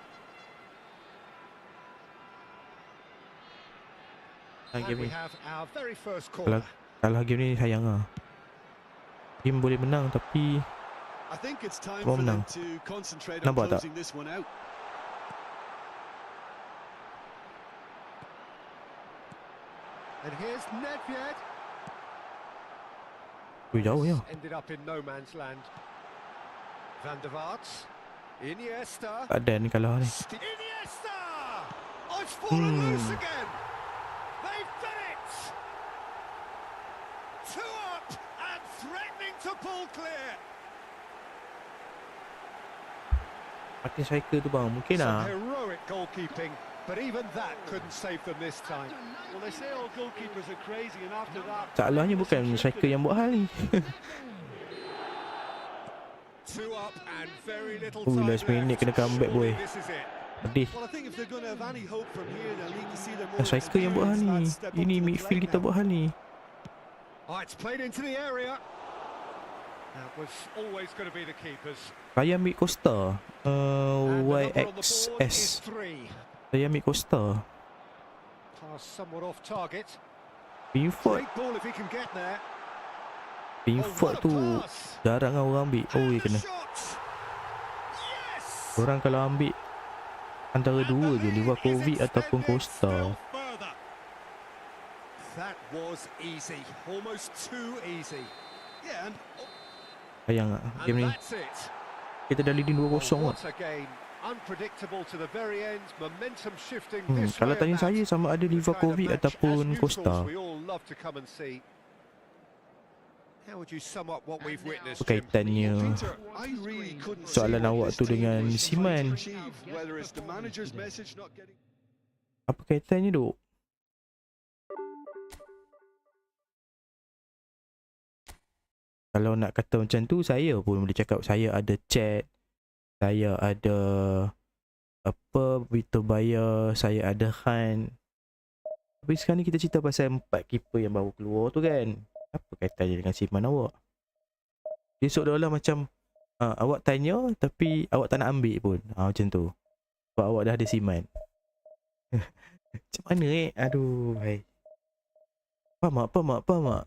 Speaker 2: And
Speaker 1: Game
Speaker 2: we
Speaker 1: ni.
Speaker 2: have our very first
Speaker 1: Kalau
Speaker 2: corner.
Speaker 1: kalah game ni sayang lah. Game boleh menang tapi
Speaker 3: I think it's time
Speaker 1: Mau
Speaker 3: for them
Speaker 1: menang.
Speaker 3: to concentrate on
Speaker 1: Nampak tak?
Speaker 3: closing this one out.
Speaker 2: And here's Nedved.
Speaker 1: jauh ya.
Speaker 2: Ended up in no man's land. Van der Vaart. Iniesta.
Speaker 1: Tak ada ni kalah ni.
Speaker 2: Iniesta! Oh, it's fallen loose again. They've done it. 2 up and threatening to pull clear.
Speaker 1: Martin striker tu bang, mungkin
Speaker 2: Some
Speaker 1: lah.
Speaker 2: heroic goalkeeping, but even that couldn't save them this time.
Speaker 3: Well, they say all goalkeepers are crazy, and after that,
Speaker 1: Salahnya bukan striker yang buat hal ni.
Speaker 2: 2 up and very little
Speaker 1: Ui,
Speaker 2: time
Speaker 1: last minute
Speaker 2: left.
Speaker 1: kena comeback,
Speaker 2: Surely
Speaker 1: boy.
Speaker 2: This is it.
Speaker 1: Pedih.
Speaker 3: well, I think if they're going to have any hope from here, they'll need to see their more
Speaker 1: Striker yang buat hal ni.
Speaker 3: experienced lads step up
Speaker 1: Ini
Speaker 3: to the
Speaker 1: midfield
Speaker 3: plate
Speaker 1: kita
Speaker 3: now.
Speaker 1: buat hal ni.
Speaker 2: Oh, it's played into the area. That was always going to be the keeper's.
Speaker 1: Saya ambil Costa.
Speaker 2: And the number on the board is
Speaker 1: YXS.
Speaker 2: 3.
Speaker 1: Saya ambil Costa.
Speaker 2: Pass somewhat off target.
Speaker 1: Pickford.
Speaker 2: Great ball if he can get there.
Speaker 1: Pickford tu jarang kan orang ambil. Oh,
Speaker 2: And the
Speaker 1: kena.
Speaker 2: shot. Yes!
Speaker 1: Orang kalau ambil antara
Speaker 2: And
Speaker 1: dua
Speaker 2: the
Speaker 1: je,
Speaker 2: lead
Speaker 1: Livakovic
Speaker 2: is
Speaker 1: ataupun
Speaker 2: extended
Speaker 1: Costa.
Speaker 2: still further. That was easy, almost too easy.
Speaker 3: Yeah, and
Speaker 1: Sayang lah game ni.
Speaker 2: And that's it.
Speaker 1: Kita dah leading 2-0
Speaker 2: Oh,
Speaker 1: lah.
Speaker 2: what a game. Unpredictable to the very end, momentum shifting this
Speaker 1: Kalau
Speaker 2: way
Speaker 1: tanya
Speaker 2: and
Speaker 1: saya
Speaker 2: that.
Speaker 1: sama ada
Speaker 2: The kind of
Speaker 1: Livakovic
Speaker 2: match
Speaker 1: ataupun
Speaker 2: as
Speaker 1: Costa.
Speaker 2: neutrals we all love to come and see. How would you sum up what we've witnessed, Jim?
Speaker 1: Kaitannya
Speaker 3: Peter, I really couldn't
Speaker 1: soalan
Speaker 3: see what
Speaker 1: awak
Speaker 3: this
Speaker 1: tu
Speaker 3: team
Speaker 1: dengan
Speaker 3: was trying to
Speaker 1: Siman.
Speaker 3: achieve, whether it's the manager's message not getting.
Speaker 1: Apa kaitannya duk? Kalau nak kata macam tu, saya pun boleh cakap saya ada chat, saya ada apa, Victor Bayer, saya ada Han. Tapi sekarang ni kita cerita pasal 4 keeper yang baru keluar tu kan. Apa kaitannya dengan Siman awak? Besok dah lah macam awak tanya tapi awak tak nak ambil pun. Macam tu. Sebab awak dah ada Siman. Macam mana Aduh, hai. Faham tak?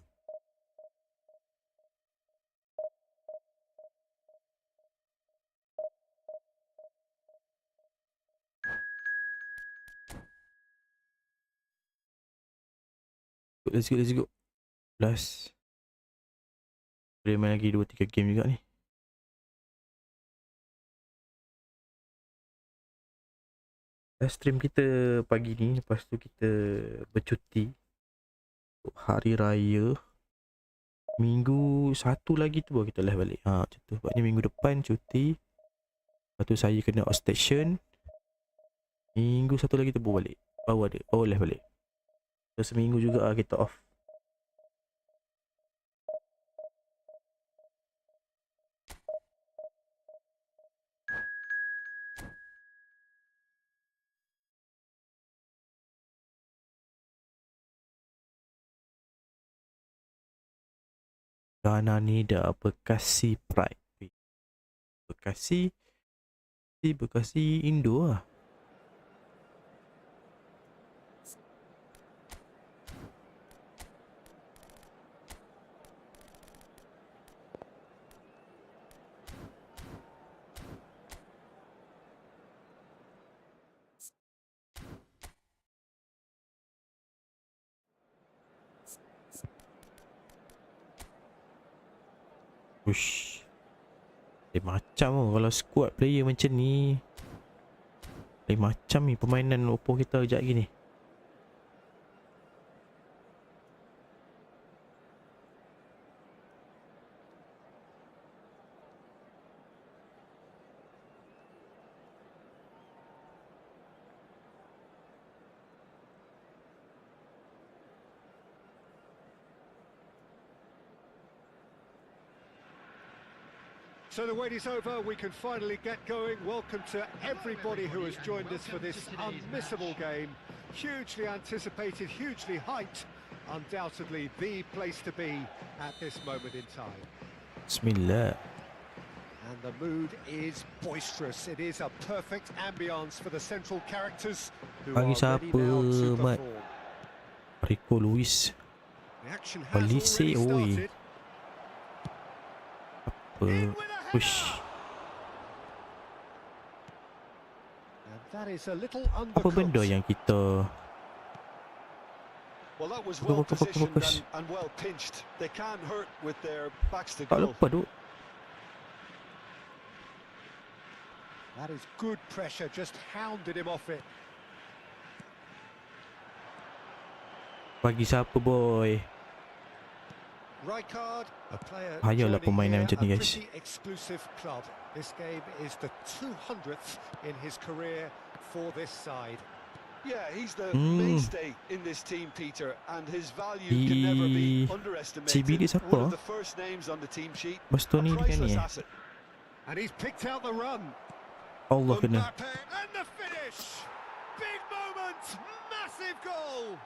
Speaker 1: Let's go. Last. Boleh main lagi 2-3 game juga ni. Last stream kita pagi ni. Lepas tu kita bercuti untuk hari raya. Minggu satu lagi tu baru kita live balik. Macam tu. Sebabnya minggu depan cuti. Lepas tu saya kena outstation. Minggu satu lagi tu baru balik. Baru live balik. So seminggu juga kita off. Dana ni dah Bekasi Pride. Bekasi Indo lah. Ush. Macam kalau squad player macam ni. Macam ni permainan Oppo kita sekejap lagi ni.
Speaker 2: So the wait is over, we can finally get going. Welcome to everybody who has joined us for this unmissable game. Hugely anticipated, hugely hyped. Undoubtedly the place to be at this moment in time.
Speaker 1: Bismillah.
Speaker 2: And the mood is boisterous. It is a perfect ambience for the central characters who are
Speaker 1: Bagi
Speaker 2: ready
Speaker 1: siapa,
Speaker 2: now to
Speaker 1: Mat?
Speaker 2: perform.
Speaker 1: Rico Luis.
Speaker 2: The action has
Speaker 1: Polisi,
Speaker 2: already
Speaker 1: oi.
Speaker 2: started. In with a
Speaker 1: Ush.
Speaker 2: And that is a little
Speaker 1: Apa benda
Speaker 2: undercooked.
Speaker 1: yang kita
Speaker 3: Well, that was
Speaker 1: Go,
Speaker 3: well
Speaker 1: go, go, go,
Speaker 3: positioned
Speaker 1: focus.
Speaker 3: and well pinched. They can't hurt with their backs to
Speaker 1: tak
Speaker 3: goal.
Speaker 1: lupa duk.
Speaker 2: That is good pressure, just hounded him off it.
Speaker 1: Bagi siapa boy?
Speaker 2: Rijkaard, a player
Speaker 1: Bahayalah
Speaker 2: joining
Speaker 1: permainan
Speaker 2: here,
Speaker 1: macam ni,
Speaker 2: a
Speaker 1: guys.
Speaker 2: pretty exclusive club. This game is the 200th in his career for this side.
Speaker 3: Yeah, he's the
Speaker 1: Hmm.
Speaker 3: mainstay in this team, Peter, and his value can never be underestimated.
Speaker 1: CB dia siapa?
Speaker 3: One of the first names on the team sheet.
Speaker 1: Bastoni
Speaker 3: A
Speaker 1: dengan ni
Speaker 3: priceless asset.
Speaker 2: And he's picked out the run.
Speaker 1: Allah kena.
Speaker 2: Mbappe, and the finish! Big moment! Massive goal!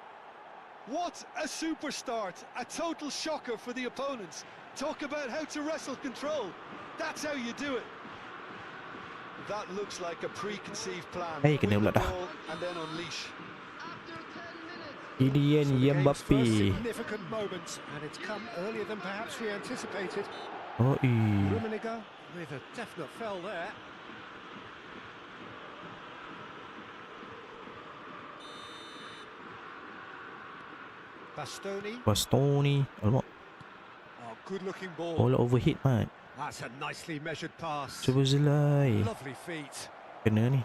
Speaker 3: What a super start! A total shocker for the opponents. Talk about how to wrestle control. That's how you do it. That looks like a preconceived plan.
Speaker 1: Hey, kena
Speaker 3: Win
Speaker 1: pula
Speaker 3: the
Speaker 1: dah.
Speaker 3: ball and then unleash.
Speaker 4: After 10 minutes,
Speaker 1: Kylian
Speaker 2: So the game's first
Speaker 1: Mbappe.
Speaker 2: significant moment, and it's come earlier than perhaps we anticipated.
Speaker 1: Oh,
Speaker 2: Rummenigge with a definite fell there.
Speaker 1: Bastoni. Alamak.
Speaker 2: Oh, good-looking ball.
Speaker 1: Bola overhit, mat.
Speaker 2: That's a nicely measured pass.
Speaker 1: Cuba zelai.
Speaker 2: Lovely feet.
Speaker 1: Kena ni.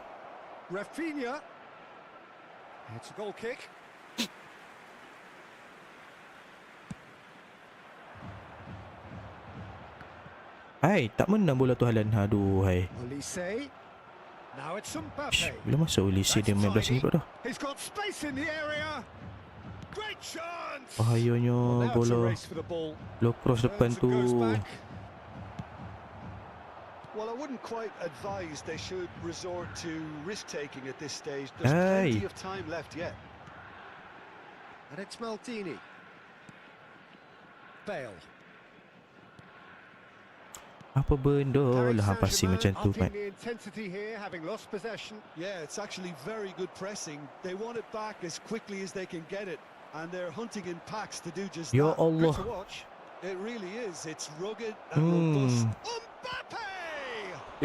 Speaker 2: Rafinha. It's a goal kick.
Speaker 1: Hai, tak menang bola tu Haaland. Aduh, hai.
Speaker 2: Olise. Now it's
Speaker 1: Shh,
Speaker 2: Mbappe.
Speaker 1: bila masuk Olise dia main belah sini pula dah.
Speaker 2: He's got space in the area. Great chance.
Speaker 1: Bahayanya
Speaker 2: Well, now it's a
Speaker 1: bola.
Speaker 2: race for the ball.
Speaker 1: Low cross depan
Speaker 2: Turns and goes
Speaker 1: tu.
Speaker 2: back.
Speaker 3: Well, I wouldn't quite advise they should resort to risk-taking at this stage. There's
Speaker 1: Hey.
Speaker 3: plenty of time left yet.
Speaker 2: And it's Maldini. Bale.
Speaker 1: Apa benda lah hang passing macam tu,
Speaker 2: upping
Speaker 1: mat.
Speaker 2: the intensity here, having lost possession.
Speaker 3: Yeah, it's actually very good pressing. They want it back as quickly as they can get it, and they're hunting in packs to do just
Speaker 1: Ya
Speaker 3: that.
Speaker 2: Good
Speaker 1: Allah.
Speaker 2: to watch.
Speaker 3: It really is. It's rugged and robust.
Speaker 2: Mbappe!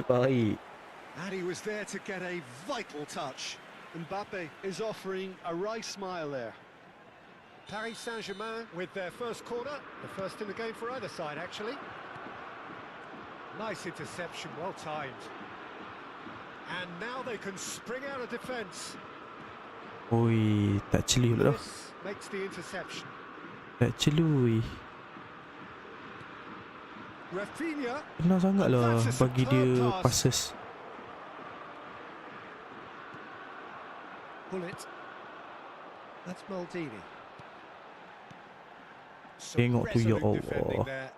Speaker 1: Baik.
Speaker 2: And he was there to get a vital touch.
Speaker 3: Mbappe is offering a wry smile there.
Speaker 2: Paris Saint-Germain with their first corner, the first in the game for either side, actually. Nice interception, well timed. And now they can spring out of defence.
Speaker 1: Oi, tak celui pula dah.
Speaker 2: This makes the interception.
Speaker 1: Tak celui.
Speaker 2: Rafinha.
Speaker 1: Senang sangat lah
Speaker 2: That's a
Speaker 1: bagi
Speaker 2: superb
Speaker 1: dia
Speaker 2: pass.
Speaker 1: passes.
Speaker 2: Pull it. That's Maldini.
Speaker 1: Tengok tu, ya
Speaker 2: resolute defending
Speaker 1: Allah.
Speaker 2: there.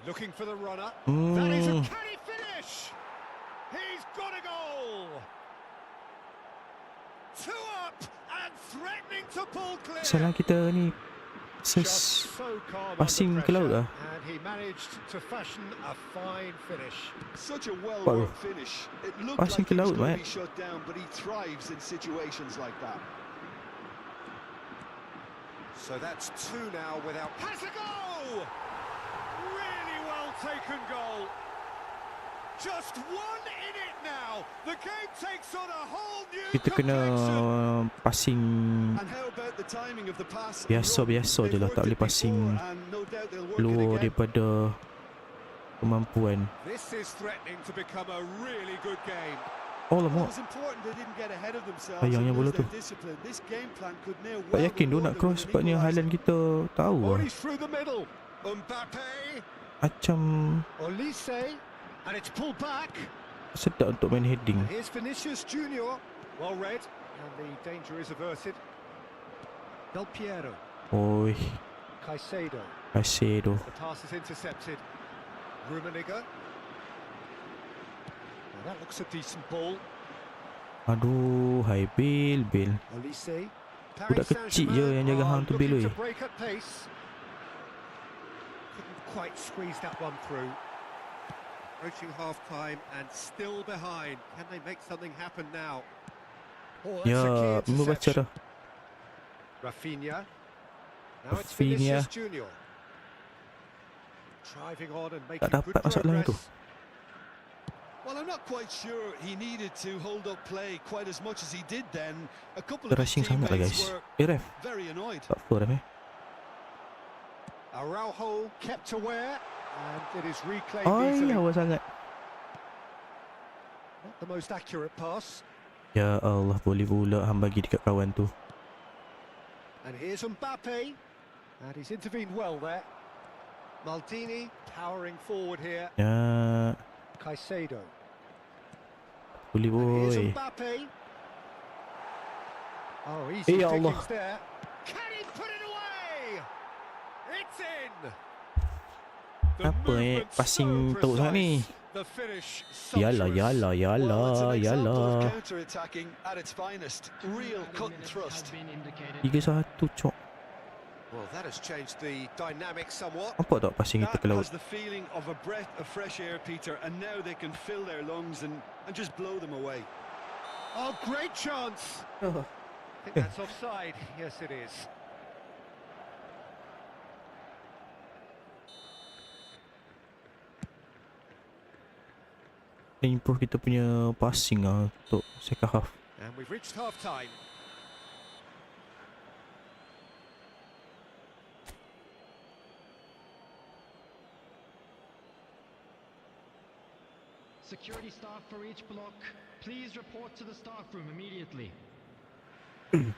Speaker 2: Looking for the runner. That is a can he finish? He's got a goal. 2 up and threatening to pull clear.
Speaker 1: Salah kita ni
Speaker 2: Just so calm
Speaker 1: passing
Speaker 2: under
Speaker 1: ke laut
Speaker 2: pressure,
Speaker 1: lah.
Speaker 2: and he managed to fashion a fine finish.
Speaker 3: Such a well-worked finish. It looked
Speaker 1: Passing
Speaker 3: like
Speaker 1: ke
Speaker 3: he was
Speaker 1: laut,
Speaker 3: going
Speaker 1: mate.
Speaker 3: to be shut down, but he thrives in situations like that.
Speaker 2: So that's 2 now without... Has a goal! Really well taken goal. Just 1 in it now. The game takes on a whole new
Speaker 1: Kita kena
Speaker 2: complexion.
Speaker 1: passing
Speaker 3: And how about the timing of the pass?
Speaker 1: biasa-biasa je lah. Tak boleh passing luar daripada kemampuan.
Speaker 2: This is threatening to become a really good game.
Speaker 1: Oh
Speaker 3: It
Speaker 1: lama.
Speaker 3: was important they didn't get ahead of themselves
Speaker 1: Sayangnya
Speaker 3: and
Speaker 1: bola
Speaker 3: lose
Speaker 1: tu.
Speaker 3: their discipline. This game plan could near
Speaker 1: Tak
Speaker 3: well
Speaker 1: yakin dia nak
Speaker 3: reward them
Speaker 1: cross
Speaker 3: with an
Speaker 1: sebabnya
Speaker 3: equaliser.
Speaker 1: Highland kita tahu
Speaker 2: Oh,
Speaker 1: lah.
Speaker 2: he's through the middle. Mbappe.
Speaker 1: Macam
Speaker 2: Olise. And it's pulled back.
Speaker 1: sedap untuk main heading.
Speaker 2: Here's Vinicius Junior. Well read. And the danger is averted. Del Piero.
Speaker 1: Oi,
Speaker 2: Caicedo.
Speaker 1: Caicedo.
Speaker 2: The pass is intercepted. Rummenigge. Well, that looks a decent ball.
Speaker 1: Aduh, hai Bill.
Speaker 2: Olise.
Speaker 1: Budak kecil je yang jaga hang tu, Bill,
Speaker 2: looking
Speaker 1: oi.
Speaker 2: to break at pace. Couldn't quite squeeze that one through. Approaching half-time and still behind. Can they make something happen now? Oh, that's a
Speaker 1: Ya,
Speaker 2: key
Speaker 1: memang baca
Speaker 2: interception.
Speaker 1: dah.
Speaker 2: Rafinha. Now it's
Speaker 1: Rafinha.
Speaker 2: Vinicius Junior. Driving on and making
Speaker 1: Tak
Speaker 2: good
Speaker 1: dapat masalah tu.
Speaker 2: progress.
Speaker 3: Well, I'm not quite sure he needed to hold up play quite as much as he did then. A couple of his
Speaker 1: Rushing sangat lah
Speaker 3: teammates
Speaker 1: guys.
Speaker 3: were
Speaker 1: Ref,
Speaker 3: very annoyed.
Speaker 1: tak apa Ref.
Speaker 2: Araujo kept aware and it is reclaimed
Speaker 1: Ai,
Speaker 2: easily.
Speaker 1: awal sangat.
Speaker 2: Not the most accurate pass.
Speaker 1: Ya Allah, boleh pula hang bagi dekat kawan tu.
Speaker 2: And here's Mbappe. And he's intervened well there. Maldini powering forward here.
Speaker 1: Ya,
Speaker 2: Caicedo.
Speaker 1: boleh
Speaker 2: And here's
Speaker 1: boy.
Speaker 2: Mbappe. Oh, easy
Speaker 1: Ya Allah.
Speaker 2: pickings there. Can he put it away? It's in. The
Speaker 1: Apa
Speaker 2: movement
Speaker 1: passing
Speaker 2: so
Speaker 1: teruk sangat ni.
Speaker 2: precise. The finish
Speaker 1: Yalah,
Speaker 2: sumptuous.
Speaker 3: Well, it's an example of
Speaker 1: yalah.
Speaker 3: counter-attacking at its finest. Real cut and thrust.
Speaker 1: 3-1 cok.
Speaker 2: Well, that has changed the dynamic somewhat.
Speaker 1: Nampak tak passing kita
Speaker 3: That
Speaker 1: ke laut?
Speaker 3: has the feeling of a breath of fresh air, Peter, and now they can fill their lungs and just blow them away.
Speaker 2: Oh, great chance. I think that's offside. Yes, it is.
Speaker 1: Improve kita punya passing lah untuk second half.
Speaker 2: And we've reached half-time.
Speaker 4: Security staff for each block, please report to the staff room immediately.
Speaker 2: And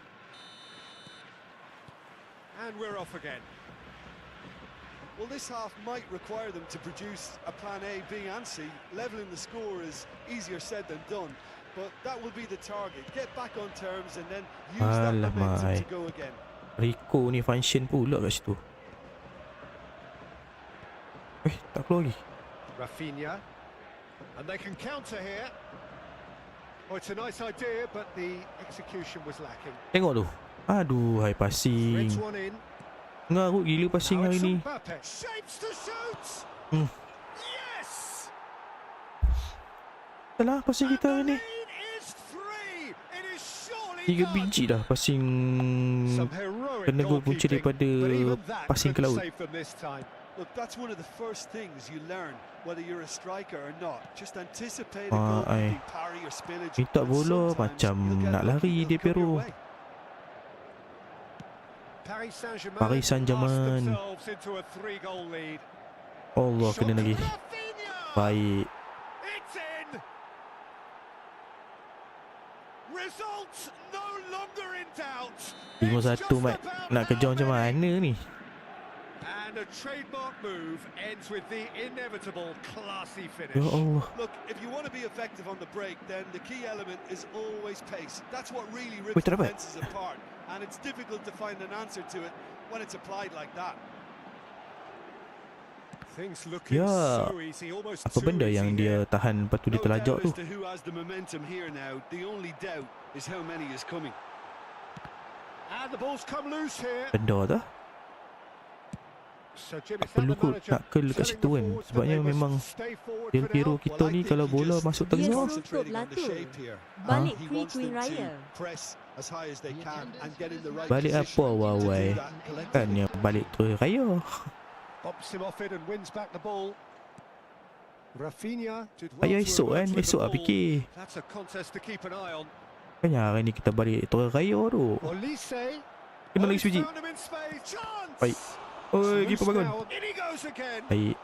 Speaker 2: we're off again.
Speaker 3: Well, this half might require them to produce a plan A, B and C. Leveling the score is easier said than done, but that will be the target. Get back on terms and then use that momentum to go again.
Speaker 1: Rico ni function pula kat situ. Tak keluar lagi.
Speaker 2: Rafinha. And they can counter here. Oh, it's a nice idea, but the execution was lacking.
Speaker 1: Tengok tu. Aduh, hai passing.
Speaker 2: Threads one in.
Speaker 1: Ngarut gila passing
Speaker 2: Now
Speaker 1: hari
Speaker 2: it's
Speaker 1: ni.
Speaker 2: Mbappe. Shapes to shoot. Yes.
Speaker 1: Salah passing kita hari ni.
Speaker 2: Lead is three. It is surely
Speaker 1: 3
Speaker 2: done.
Speaker 1: biji dah passing
Speaker 2: Some heroic
Speaker 1: kena gol punca
Speaker 2: goalkeeping,
Speaker 1: daripada
Speaker 2: but even that
Speaker 1: passing ke
Speaker 2: couldn't
Speaker 1: laut.
Speaker 2: save them this time.
Speaker 3: Look, that's one of the first things you learn, whether you're a striker or not. Just anticipate a
Speaker 1: Ah,
Speaker 3: goalkeeping parry or spillage.
Speaker 1: Minta
Speaker 3: and
Speaker 1: bola
Speaker 3: sometimes
Speaker 1: macam
Speaker 3: you'll get
Speaker 1: nak
Speaker 3: lucky,
Speaker 1: lari
Speaker 3: it'll
Speaker 1: dia
Speaker 3: come your
Speaker 1: Pero.
Speaker 3: way.
Speaker 2: Paris Saint-Germain
Speaker 1: Paris Saint-Germain.
Speaker 2: lost themselves into a 3-goal lead.
Speaker 1: Allah, kena lagi.
Speaker 2: Rafinha!
Speaker 1: Baik.
Speaker 2: It's in. Results no longer in doubt.
Speaker 1: 5-1 Mat. Nak kejar macam mana ni?
Speaker 2: And a trademark move ends with the inevitable classy finish.
Speaker 1: Ya Allah.
Speaker 3: Look, if you want to be effective on the break, then the key element is always pace. That's what really rips
Speaker 1: tak dapat.
Speaker 3: defenses apart, and it's difficult to find an answer to it when it's applied like that.
Speaker 2: Things looking
Speaker 1: Ya.
Speaker 2: so easy, almost
Speaker 1: Apa
Speaker 2: too
Speaker 1: benda
Speaker 2: easy
Speaker 1: yang
Speaker 2: here.
Speaker 1: dia tahan lepas tu dia
Speaker 3: No
Speaker 1: terlajak
Speaker 3: doubt
Speaker 1: tu?
Speaker 3: as to who has the momentum here now. The only doubt is how many is coming.
Speaker 2: And the ball's come loose here.
Speaker 1: Benda tu.
Speaker 2: So Jim, is that
Speaker 1: Perlu
Speaker 2: the
Speaker 1: kot
Speaker 2: manager
Speaker 1: nak curl kat
Speaker 2: telling
Speaker 1: situ
Speaker 2: the
Speaker 1: kan.
Speaker 2: forwards that
Speaker 1: Sebabnya
Speaker 2: they must
Speaker 1: memang
Speaker 2: stay forward
Speaker 1: Del
Speaker 2: for
Speaker 1: Piero
Speaker 2: now?
Speaker 1: kita ni kalau bola masuk tengah
Speaker 3: Concentrating on the shape here.
Speaker 5: Balik
Speaker 3: He
Speaker 5: free
Speaker 3: wants
Speaker 5: Queen
Speaker 3: them to
Speaker 5: Raya.
Speaker 3: press as high as they can and get in the right
Speaker 1: balik apa
Speaker 3: position to
Speaker 1: wawai.
Speaker 3: do that collectively.
Speaker 1: Kan yang balik tu raya.
Speaker 2: Bumps him off it and wins back the ball. Rafinha did well
Speaker 1: Ayah
Speaker 2: to
Speaker 1: esok kan.
Speaker 2: emerge with the
Speaker 1: Esok lah
Speaker 2: ball.
Speaker 1: fikir.
Speaker 2: That's a contest to keep an eye on.
Speaker 1: Kan yang hari ni kita balik tu raya tu.
Speaker 2: Olise.
Speaker 1: Kena
Speaker 2: Oh,
Speaker 1: lagi
Speaker 2: he's
Speaker 1: sebiji.
Speaker 2: found him in space. Chance.
Speaker 1: Baik. Oi, keeper
Speaker 2: Loose
Speaker 1: bangun.
Speaker 2: now. In he goes again.
Speaker 1: Baik.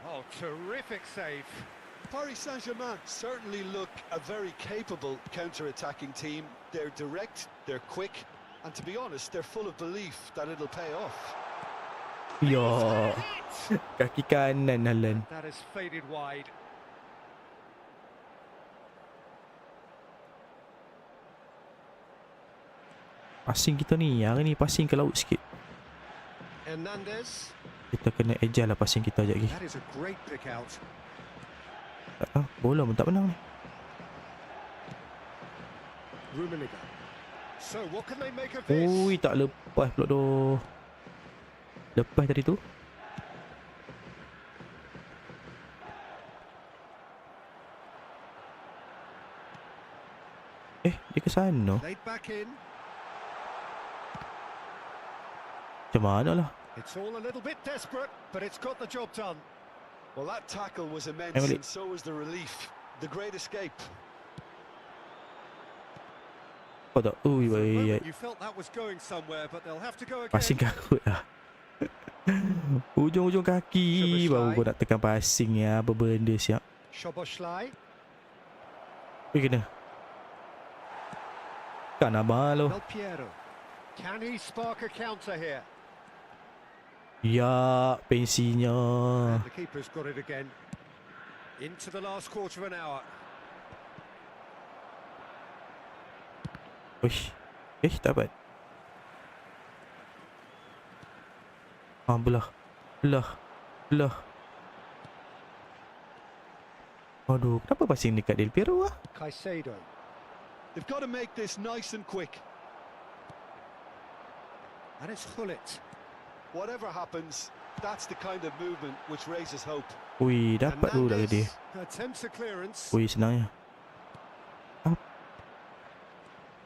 Speaker 2: Oh, terrific save.
Speaker 3: Paris Saint-Germain certainly look a very capable counter-attacking team. They're direct, they're quick, and to be honest, they're full of belief that it'll pay off.
Speaker 1: Ya. Kaki kanan Alan.
Speaker 2: That has faded wide.
Speaker 1: Passing kita ni hari ni passing ke laut sikit.
Speaker 2: Hernandez.
Speaker 1: Kita kena agile lah passing kita sekejap lagi.
Speaker 2: That is a great pick out.
Speaker 1: Tak tahu, bola pun tak menang ni.
Speaker 2: Rummenigge. So what can they make of this?
Speaker 1: Ui, tak lepas pula tu. Lepas tadi tu. Dia ke sana.
Speaker 2: Laid back in.
Speaker 1: Macam mana lah.
Speaker 2: It's all a little bit desperate, but it's got the job done.
Speaker 3: Well, that tackle was immense,
Speaker 1: Emily.
Speaker 3: and so was the relief. The great escape.
Speaker 1: Kau tak? Ui,
Speaker 2: For a
Speaker 1: baik.
Speaker 2: moment you felt that was going somewhere, but they'll have to go again.
Speaker 1: Passing kakut lah. Ujung-ujung kaki baru kau nak tekan passing ya. Apa benda siap.
Speaker 2: Szoboszlai.
Speaker 1: Ui, kena. Kan abang lo.
Speaker 2: Del Piero. Can he spark a counter here?
Speaker 1: Ya, pensinya.
Speaker 2: And the keeper's got it again. Into the last quarter of an hour.
Speaker 1: Uish. Tak dapat. Belah. Aduh, kenapa passing dekat Del Piero lah?
Speaker 2: Caicedo.
Speaker 3: They've got to make this nice and quick.
Speaker 2: And it's Hullet.
Speaker 3: Whatever happens, that's the kind of movement which raises hope.
Speaker 1: Ui, dapat tu dah dia.
Speaker 2: Attempts a clearance.
Speaker 1: Ui, senangnya.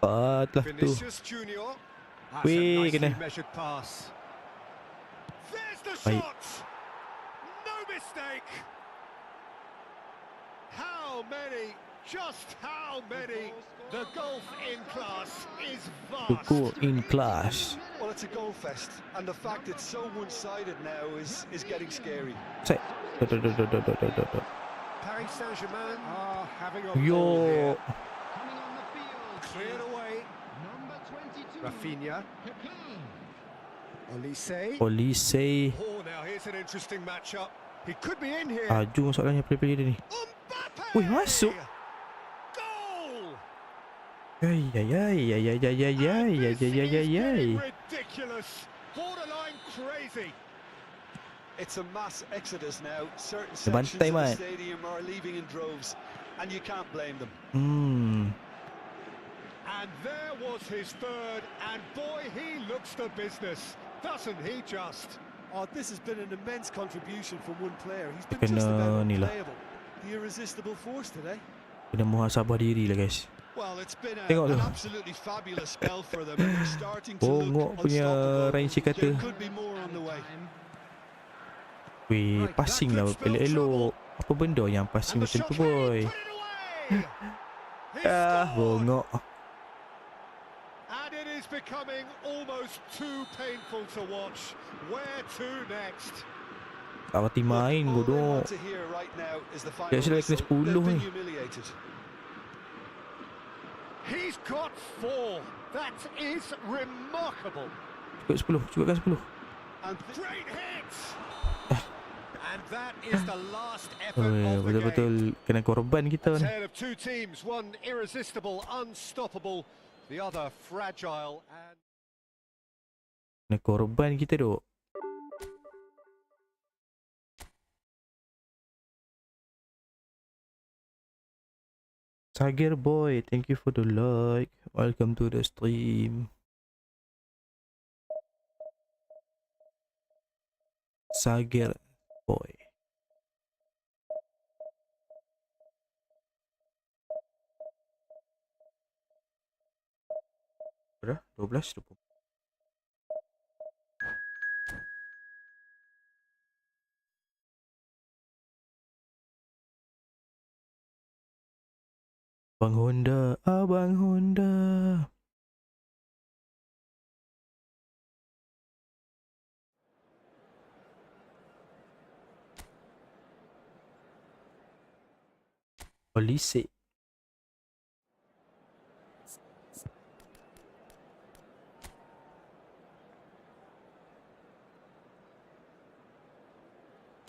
Speaker 1: Apa telah tu?
Speaker 2: Vinicius Junior. That's a
Speaker 1: Wih,
Speaker 2: nicely
Speaker 1: kena.
Speaker 2: measured pass. There's the
Speaker 1: Baik.
Speaker 2: shot. No mistake. How many? Just how many? The golf in class is vast.
Speaker 1: Go in class.
Speaker 3: Well, it's a goal fest, and the fact it's so one-sided now is getting scary.
Speaker 1: Set.
Speaker 2: Paris Saint-Germain are having a ball
Speaker 1: Yo.
Speaker 2: here.
Speaker 4: Coming on the field
Speaker 2: Cleared
Speaker 4: is
Speaker 2: away.
Speaker 4: number 22.
Speaker 2: Rafinha.
Speaker 4: Kaká.
Speaker 2: Olise.
Speaker 1: Olise.
Speaker 2: Oh, now here's an interesting matchup. He could be in here.
Speaker 1: Aju masalahnya play-play dia ni.
Speaker 2: Mbappe!
Speaker 1: Ui, masuk.
Speaker 2: Goal!
Speaker 1: Ay, ay, ay, ay, ay, ay, ay, ay, ay,
Speaker 2: And this
Speaker 1: ay, ay,
Speaker 2: is
Speaker 1: ay, ay.
Speaker 2: getting ridiculous. Borderline crazy.
Speaker 3: It's a mass exodus now. Certain
Speaker 1: Bantai,
Speaker 3: sections of
Speaker 1: man.
Speaker 3: the stadium are leaving in droves, and you can't blame them.
Speaker 2: And there was his third, and boy, he looks the business, doesn't he just?
Speaker 3: Oh, this has been an immense contribution from one player. He's been
Speaker 1: Kena
Speaker 3: just about
Speaker 1: ni lah.
Speaker 3: unplayable. The irresistible force today.
Speaker 1: Kena muhasabah diri lah guys.
Speaker 3: Well, it's been
Speaker 1: Tengok tu.
Speaker 3: an absolutely fabulous spell for them. And they're starting to
Speaker 1: Bongok
Speaker 3: look
Speaker 1: punya
Speaker 3: unstoppable.
Speaker 1: Ryan Cik kata.
Speaker 3: There could be more on the way.
Speaker 1: Weh, passing lah elok-elok. Apa benda yang passing
Speaker 2: And the
Speaker 1: macam
Speaker 2: shot,
Speaker 1: tu
Speaker 2: he
Speaker 1: boy?
Speaker 2: put it away! He
Speaker 1: Ah,
Speaker 2: scored!
Speaker 1: bongok.
Speaker 2: And it is becoming almost too painful to watch. Where to next?
Speaker 1: Tak mati main
Speaker 3: All they
Speaker 1: bodoh.
Speaker 3: want to hear right now is the final
Speaker 1: Dia sudah kena
Speaker 3: whistle.
Speaker 1: 10
Speaker 3: They've been
Speaker 1: ni.
Speaker 3: humiliated.
Speaker 2: He's got 4. That is remarkable.
Speaker 1: Cukupkan 10.
Speaker 3: And
Speaker 2: Great hit! And that is the last effort
Speaker 1: Oh,
Speaker 2: of the game.
Speaker 1: betul-betul kena korban kita
Speaker 2: A
Speaker 1: ni.
Speaker 2: tale of two teams, one irresistible, unstoppable, the other fragile and...
Speaker 1: Kena korban kita duk. Sagir boy, thank you for the like. Welcome to the stream. Sagir boy. Berapa? 12, 20. Abang Honda, Abang Honda. Polisi.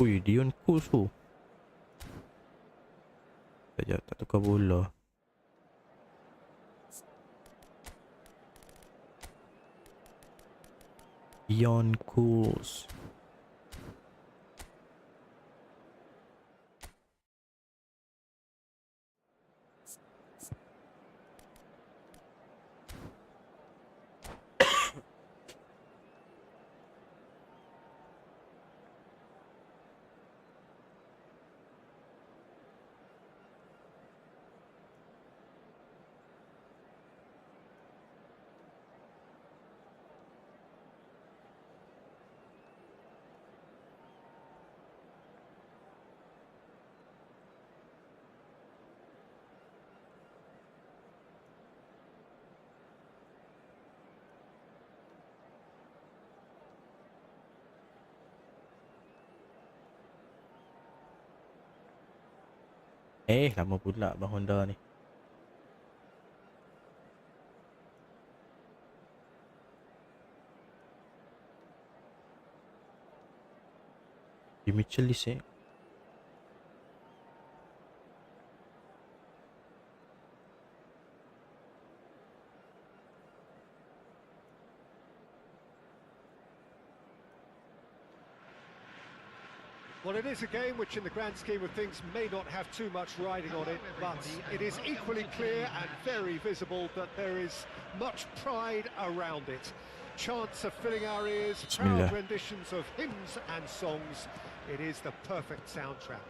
Speaker 1: Ui, Dion cool tu. Sekejap, tak tukar bola. Dion Cools. Lama pula Abang Honda ni. Di Michelis
Speaker 2: Well, it is a game which in the grand scheme of things may not have too much riding on it, but it is equally clear and very visible that there is much pride around it. chants are filling our ears,
Speaker 1: Bismillah.
Speaker 2: proud renditions of hymns and songs. It is the perfect soundtrack.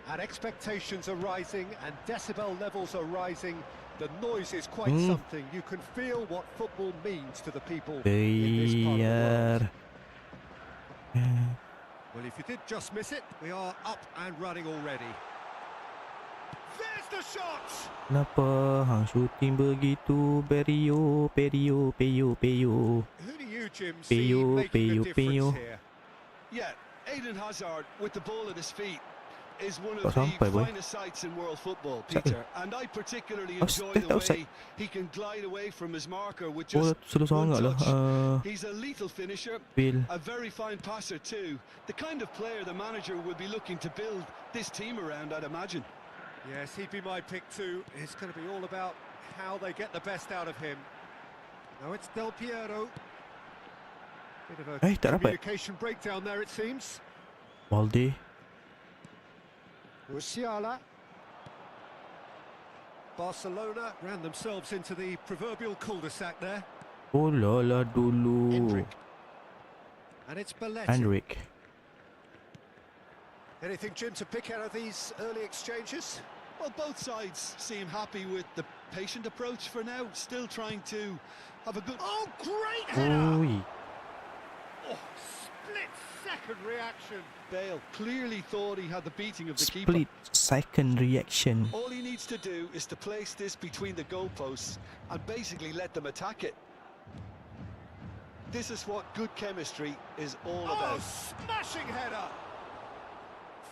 Speaker 2: And expectations are rising and decibel levels are rising. The noise is quite something. You can feel what football means to the people in this part of the world. Well, if you did just miss it, we are up and running already. There's the shot!
Speaker 1: Kenapa hang shooting begitu? Perio, perio, peyo, peyo.
Speaker 2: Who do you, Jim, see
Speaker 1: Peyo,
Speaker 2: making
Speaker 1: peyo,
Speaker 2: a difference
Speaker 1: peyo.
Speaker 2: here?
Speaker 3: Yeah, Eden Hazard with the ball at his feet is one
Speaker 1: Tak
Speaker 3: of the
Speaker 1: sampai, boy.
Speaker 3: finest sights in world football,
Speaker 1: Siapa?
Speaker 3: Peter. And I particularly
Speaker 1: Oh,
Speaker 3: enjoy
Speaker 1: tak
Speaker 3: the
Speaker 1: outside.
Speaker 3: way he can glide away from his marker with
Speaker 1: Oh,
Speaker 3: just
Speaker 1: slow
Speaker 3: one
Speaker 1: sangat lah.
Speaker 3: touch. He's a lethal finisher,
Speaker 1: Will.
Speaker 3: a very fine passer too. The kind of player the manager will be looking to build this team around, I'd imagine.
Speaker 2: Yes, he'd be my pick too. It's going to be all about how they get the best out of him. Now it's Del Piero. Bit of a
Speaker 1: Tak dapat.
Speaker 2: communication breakdown there, it seems.
Speaker 1: Balde.
Speaker 2: Musiala. Barcelona ran themselves into the proverbial cul-de-sac there.
Speaker 1: Oh la dulu.
Speaker 2: Hendrick. And it's Belletti.
Speaker 1: Hendrick.
Speaker 2: Anything, Jim, to pick out of these early exchanges?
Speaker 3: Well, both sides seem happy with the patient approach for now, still trying to have a good...
Speaker 2: Oh, great header!
Speaker 1: Oi.
Speaker 2: Oh, split-second reaction.
Speaker 3: Bale clearly thought he had the beating of the keeper.
Speaker 1: Split second reaction.
Speaker 3: All he needs to do is to place this between the goalposts and basically let them attack it. This is what good chemistry is all about.
Speaker 2: Smashing header!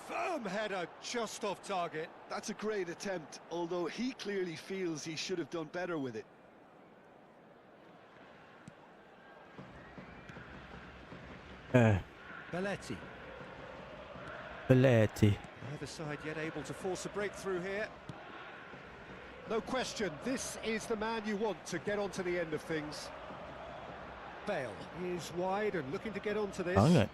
Speaker 2: Firm header, just off target.
Speaker 3: That's a great attempt, although he clearly feels he should have done better with it.
Speaker 2: Belletti.
Speaker 1: Belletti.
Speaker 2: Neither side yet able to force a breakthrough here. No question, this is the man you want to get onto the end of things. Bale is wide and looking to get onto this.
Speaker 1: Sangat.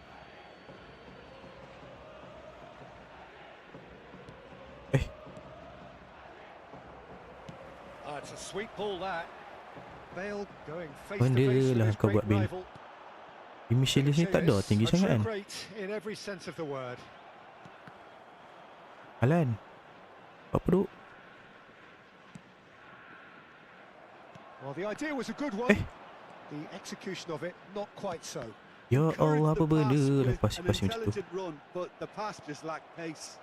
Speaker 2: It's a sweet ball that. Bale going face to
Speaker 1: Benda
Speaker 2: face with
Speaker 1: lah
Speaker 2: his
Speaker 1: kau
Speaker 2: great
Speaker 1: buat, Bale.
Speaker 2: rival.
Speaker 1: Michelis ni tak ada tinggi
Speaker 2: A
Speaker 1: sangat
Speaker 2: true
Speaker 1: kan?
Speaker 2: great in every sense of the word.
Speaker 1: Alan. Apa duk?
Speaker 2: Well, the idea was a good one. The execution of it, not quite so.
Speaker 1: Ya Allah, apa benda
Speaker 3: With
Speaker 1: lepas
Speaker 3: an
Speaker 1: macam tu.
Speaker 3: intelligent run, but the pass just lacked pace.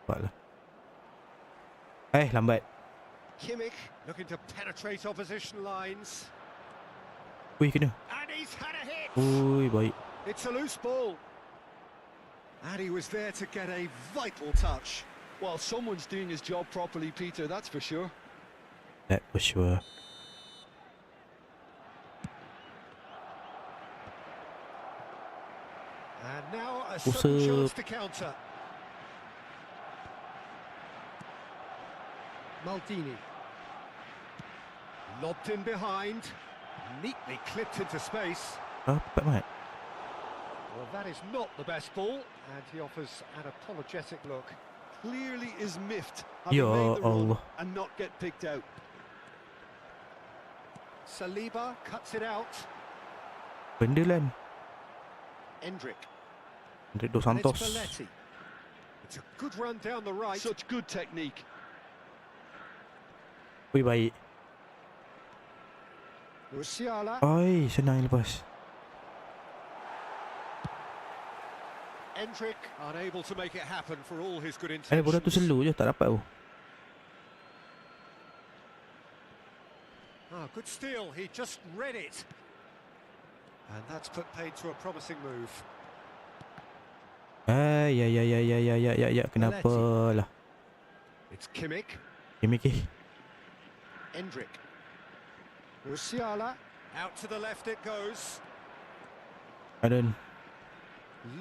Speaker 1: Nampak lah. Lambat.
Speaker 2: Kimmich looking to penetrate opposition lines.
Speaker 1: Ui, kena.
Speaker 2: And he's had a hit.
Speaker 1: Ui, baik.
Speaker 2: It's a loose ball. And he was there to get a vital touch.
Speaker 3: Well, someone's doing his job properly, Peter, that's for sure.
Speaker 1: That for sure.
Speaker 2: And now a sudden chance to counter. Maldini. Lobbed in behind. Neatly clipped into space.
Speaker 1: Rapat mat.
Speaker 2: Well, that is not the best ball. And he offers an apologetic look.
Speaker 3: Clearly is miffed having
Speaker 1: Ya
Speaker 3: made the run
Speaker 1: Allah.
Speaker 3: and not get picked out.
Speaker 2: Saliba cuts it out.
Speaker 1: Benda lan.
Speaker 2: Hendrick.
Speaker 1: Hendrick Dos
Speaker 2: And it's
Speaker 1: Santos.
Speaker 2: Belletti. It's a good run down the right.
Speaker 3: Such good technique.
Speaker 1: Ui, baik.
Speaker 2: Musiala.
Speaker 1: Oi, senang lepas.
Speaker 2: Hendrick unable to make it happen for all his good intentions.
Speaker 1: Bola tu slow je, tak dapat tu.
Speaker 2: Good steal, he just read it. And that's put paid to a promising move.
Speaker 1: Ya, kenapa lah?
Speaker 2: It's Kimmich.
Speaker 1: Kimmich.
Speaker 2: Hendrick. Musiala. Out to the left it goes.
Speaker 1: Adan.